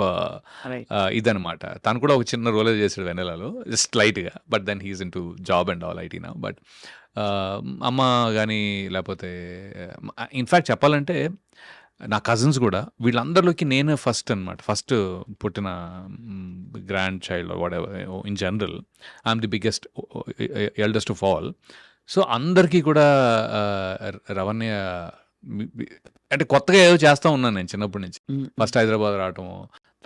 ఇదనమాట. తను కూడా ఒక చిన్న రోలే చేసాడు వెన్నెలలో, జస్ట్ లైట్గా. But then he's into job and all IT now. But అమ్మ కానీ లేకపోతే ఇన్ఫ్యాక్ట్ చెప్పాలంటే నా కజిన్స్ కూడా వీళ్ళందరిలోకి నేనే ఫస్ట్ అనమాట. ఫస్ట్ పుట్టిన grand child what ever in general I'm the biggest eldest of all. So అందరికీ కూడా రవణ్య అంటే కొత్తగా ఏదో చేస్తూ ఉన్నాను నేను చిన్నప్పటి నుంచి. ఫస్ట్ హైదరాబాద్ రావటము,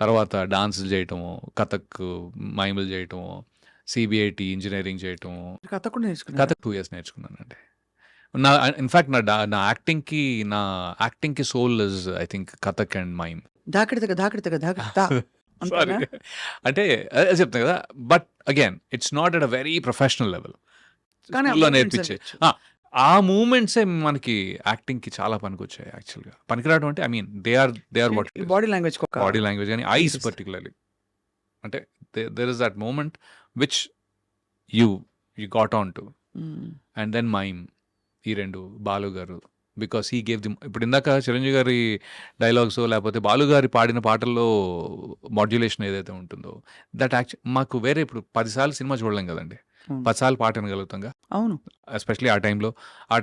తర్వాత డాన్సులు చేయటము, కథక్ మైములు చేయటము, సిబిఐటి ఇంజనీరింగ్ చేయటం, కథ కూడా నేర్చుకున్నాను. కథక్ 2 years నేర్చుకున్నానండి. నా ఇన్ఫ్యాక్ట్ నా యాక్టింగ్కి soul is I think Kathak and mime. Sorry అంటే అదే చెప్తాను కదా. But again it's not at a very professional level. స్కూల్లో నేర్పించే ఆ మూమెంట్సే మనకి యాక్టింగ్కి చాలా పనికొచ్చాయి యాక్చువల్గా. పనికిరావడం అంటే I mean they are what body language కానీ ఐస్ పర్టికులర్లీ అంటే there is that moment which you got on to. And then mime, ఈ రెండు బాలు గారు, బికాస్ హీ గేవ్ ది. ఇప్పుడు ఇందాక చిరంజీవి గారి డైలాగ్స్ లేకపోతే బాలు గారి పాడిన పాటల్లో మాడ్యులేషన్ ఏదైతే ఉంటుందో దట్ మాకు వేరే ఇప్పుడు 10 సార్లు సినిమా చూడలేం కదండి, 10 సార్లు పాట వినగలుగుతాంగా. అవును. ఎస్పెషలీ ఆ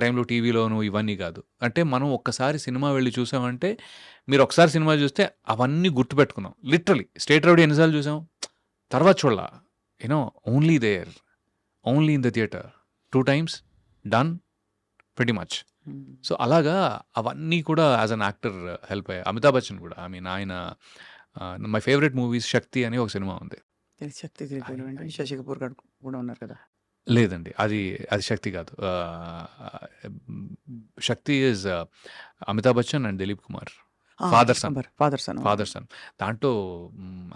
టైంలో టీవీలోను ఇవన్నీ కాదు. అంటే మనం ఒక్కసారి సినిమా వెళ్ళి చూసామంటే, మీరు ఒకసారి సినిమా చూస్తే అవన్నీ గుర్తుపెట్టుకున్నాం. లిటరలీ స్టేట్ రౌడీ ఎన్నిసార్లు చూసాం, తర్వాత చూడాల only in the theatre 2 times done pretty much. So అలాగా అవన్నీ కూడా యాజ్ అన్ యాక్టర్ హెల్ప్ అయ్యాయి. అమితాబ్ బచ్చన్ కూడా ఆయన మై ఫేవరెట్ మూవీస్ శక్తి అని ఒక సినిమా ఉంది. శక్తి శశి కపూర్ గారు కూడా ఉన్నారు కదా. లేదండి, అది శక్తి కాదు. Shakti is Amitabh Bachchan and Dilip Kumar, father son. దాంట్లో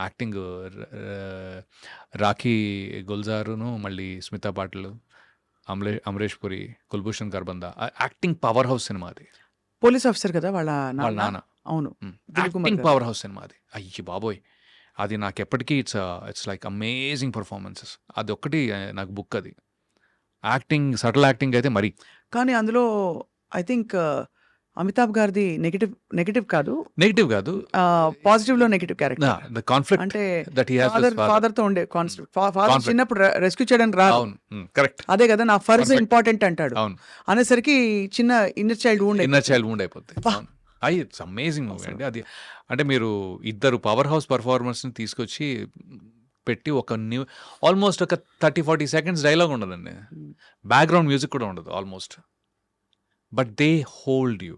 యాక్టింగ్ రాఖీ గుల్జారును, మళ్ళీ Smita Patil, Amrish Puri, Kulbhushan Kharbanda. Acting powerhouse సినిమా అది. పోలీస్ ఆఫీసర్ కదా వాళ్ళ నాన్న. అవును. Dilip Kumar acting garu. Powerhouse సినిమా అది. అయ్యి బాబోయ్! అది నాకెప్పటికీ ఇట్స్ లైక్ అమేజింగ్ పర్ఫార్మెన్సెస్. అదొక్కటి నాకు బుక్ అది. యాక్టింగ్, సటిల్ యాక్టింగ్ అయితే మరి. కానీ అందులో ఐ థింక్ అమితాబ్ గారిది నెగెటివ్ కాదు. నెగెటివ్ కాదు. పాజిటివ్‌లో నెగెటివ్ క్యారెక్టర్. ద కాన్ఫ్లిక్ట్ అంటే that he has with father. ఫాదర్‌తో ఉండే కాన్ఫ్లిక్ట్. Father Conflict. చిన్నప్పుడు రెస్క్యూ చేయడానికి రాదు. అవును. కరెక్ట్. అదే కదా! నా ఫర్జ్ Conflict. ఇంపార్టెంట్ అంటాడు. అవును. అనేసరికి చిన్న inner child wound inner child wound అయిపోద్ది. అవును. ఇట్స్ అమేజింగ్ మూవీ అండి అది. అంటే మీరు ఇద్దరు పవర్ హౌస్ పర్ఫార్మర్స్ని తీసుకొచ్చి పెట్టి ఒక ఆల్మోస్ట్ ఒక 30-40 సెకండ్స్ డైలాగ్ ఉండదండి. బ్యాక్గ్రౌండ్ మ్యూజిక్ కూడా ఉండదు almost. But they hold you.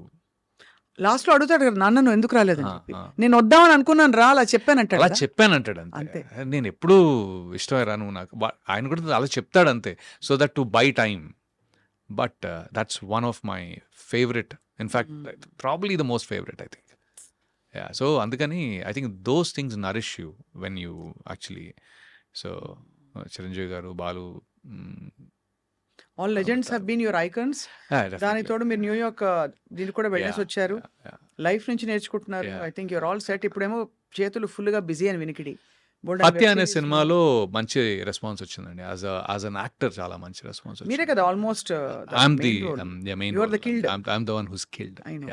లాస్ట్‌లో అడుగుతాడు కదా! నాన్న నువ్వు ఎందుకు రాలేదని ఆ, చెప్పి. ఆ. నేను వద్దామని అనుకున్నాను రా అలా చెప్పానంటాడు అలా కదా! చెప్పానంటాడు అంతే. అంతే. నేను ఎప్పుడూ ఇష్టమే రా నువ్వు నాకు. ఆయన కూడా అలా చెప్తాడు అంతే. So that to buy time. But that's one of my favourite. In fact probably the most favourite I think. Yeah. So అందుకని I think those things nourish you when you actually. So Chiranjeevi garu, Balu, all legends have been your icons. దానికి తోడు మీరు New York దీనికి కూడా వెళ్ళేసి వచ్చారు. Life నుంచి నేర్చుకుంటున్నారు. Yeah. I think your all set. ఇప్పుడేమో చేతులు ఫుల్‌గా బిజీ అని వినికిడి. బోల్డెన్ హత్య వెబ్ అనే సిరీస్ సినిమాలో మంచి రెస్పాన్స్ వచ్చిందండి. యాజ్ అన్ యాక్టర్ చాలా మంచి రెస్పాన్స్ మీరే వచ్చింది. కదా almost I'm the main role. Main You are the killed. I'm the one who's killed. I know.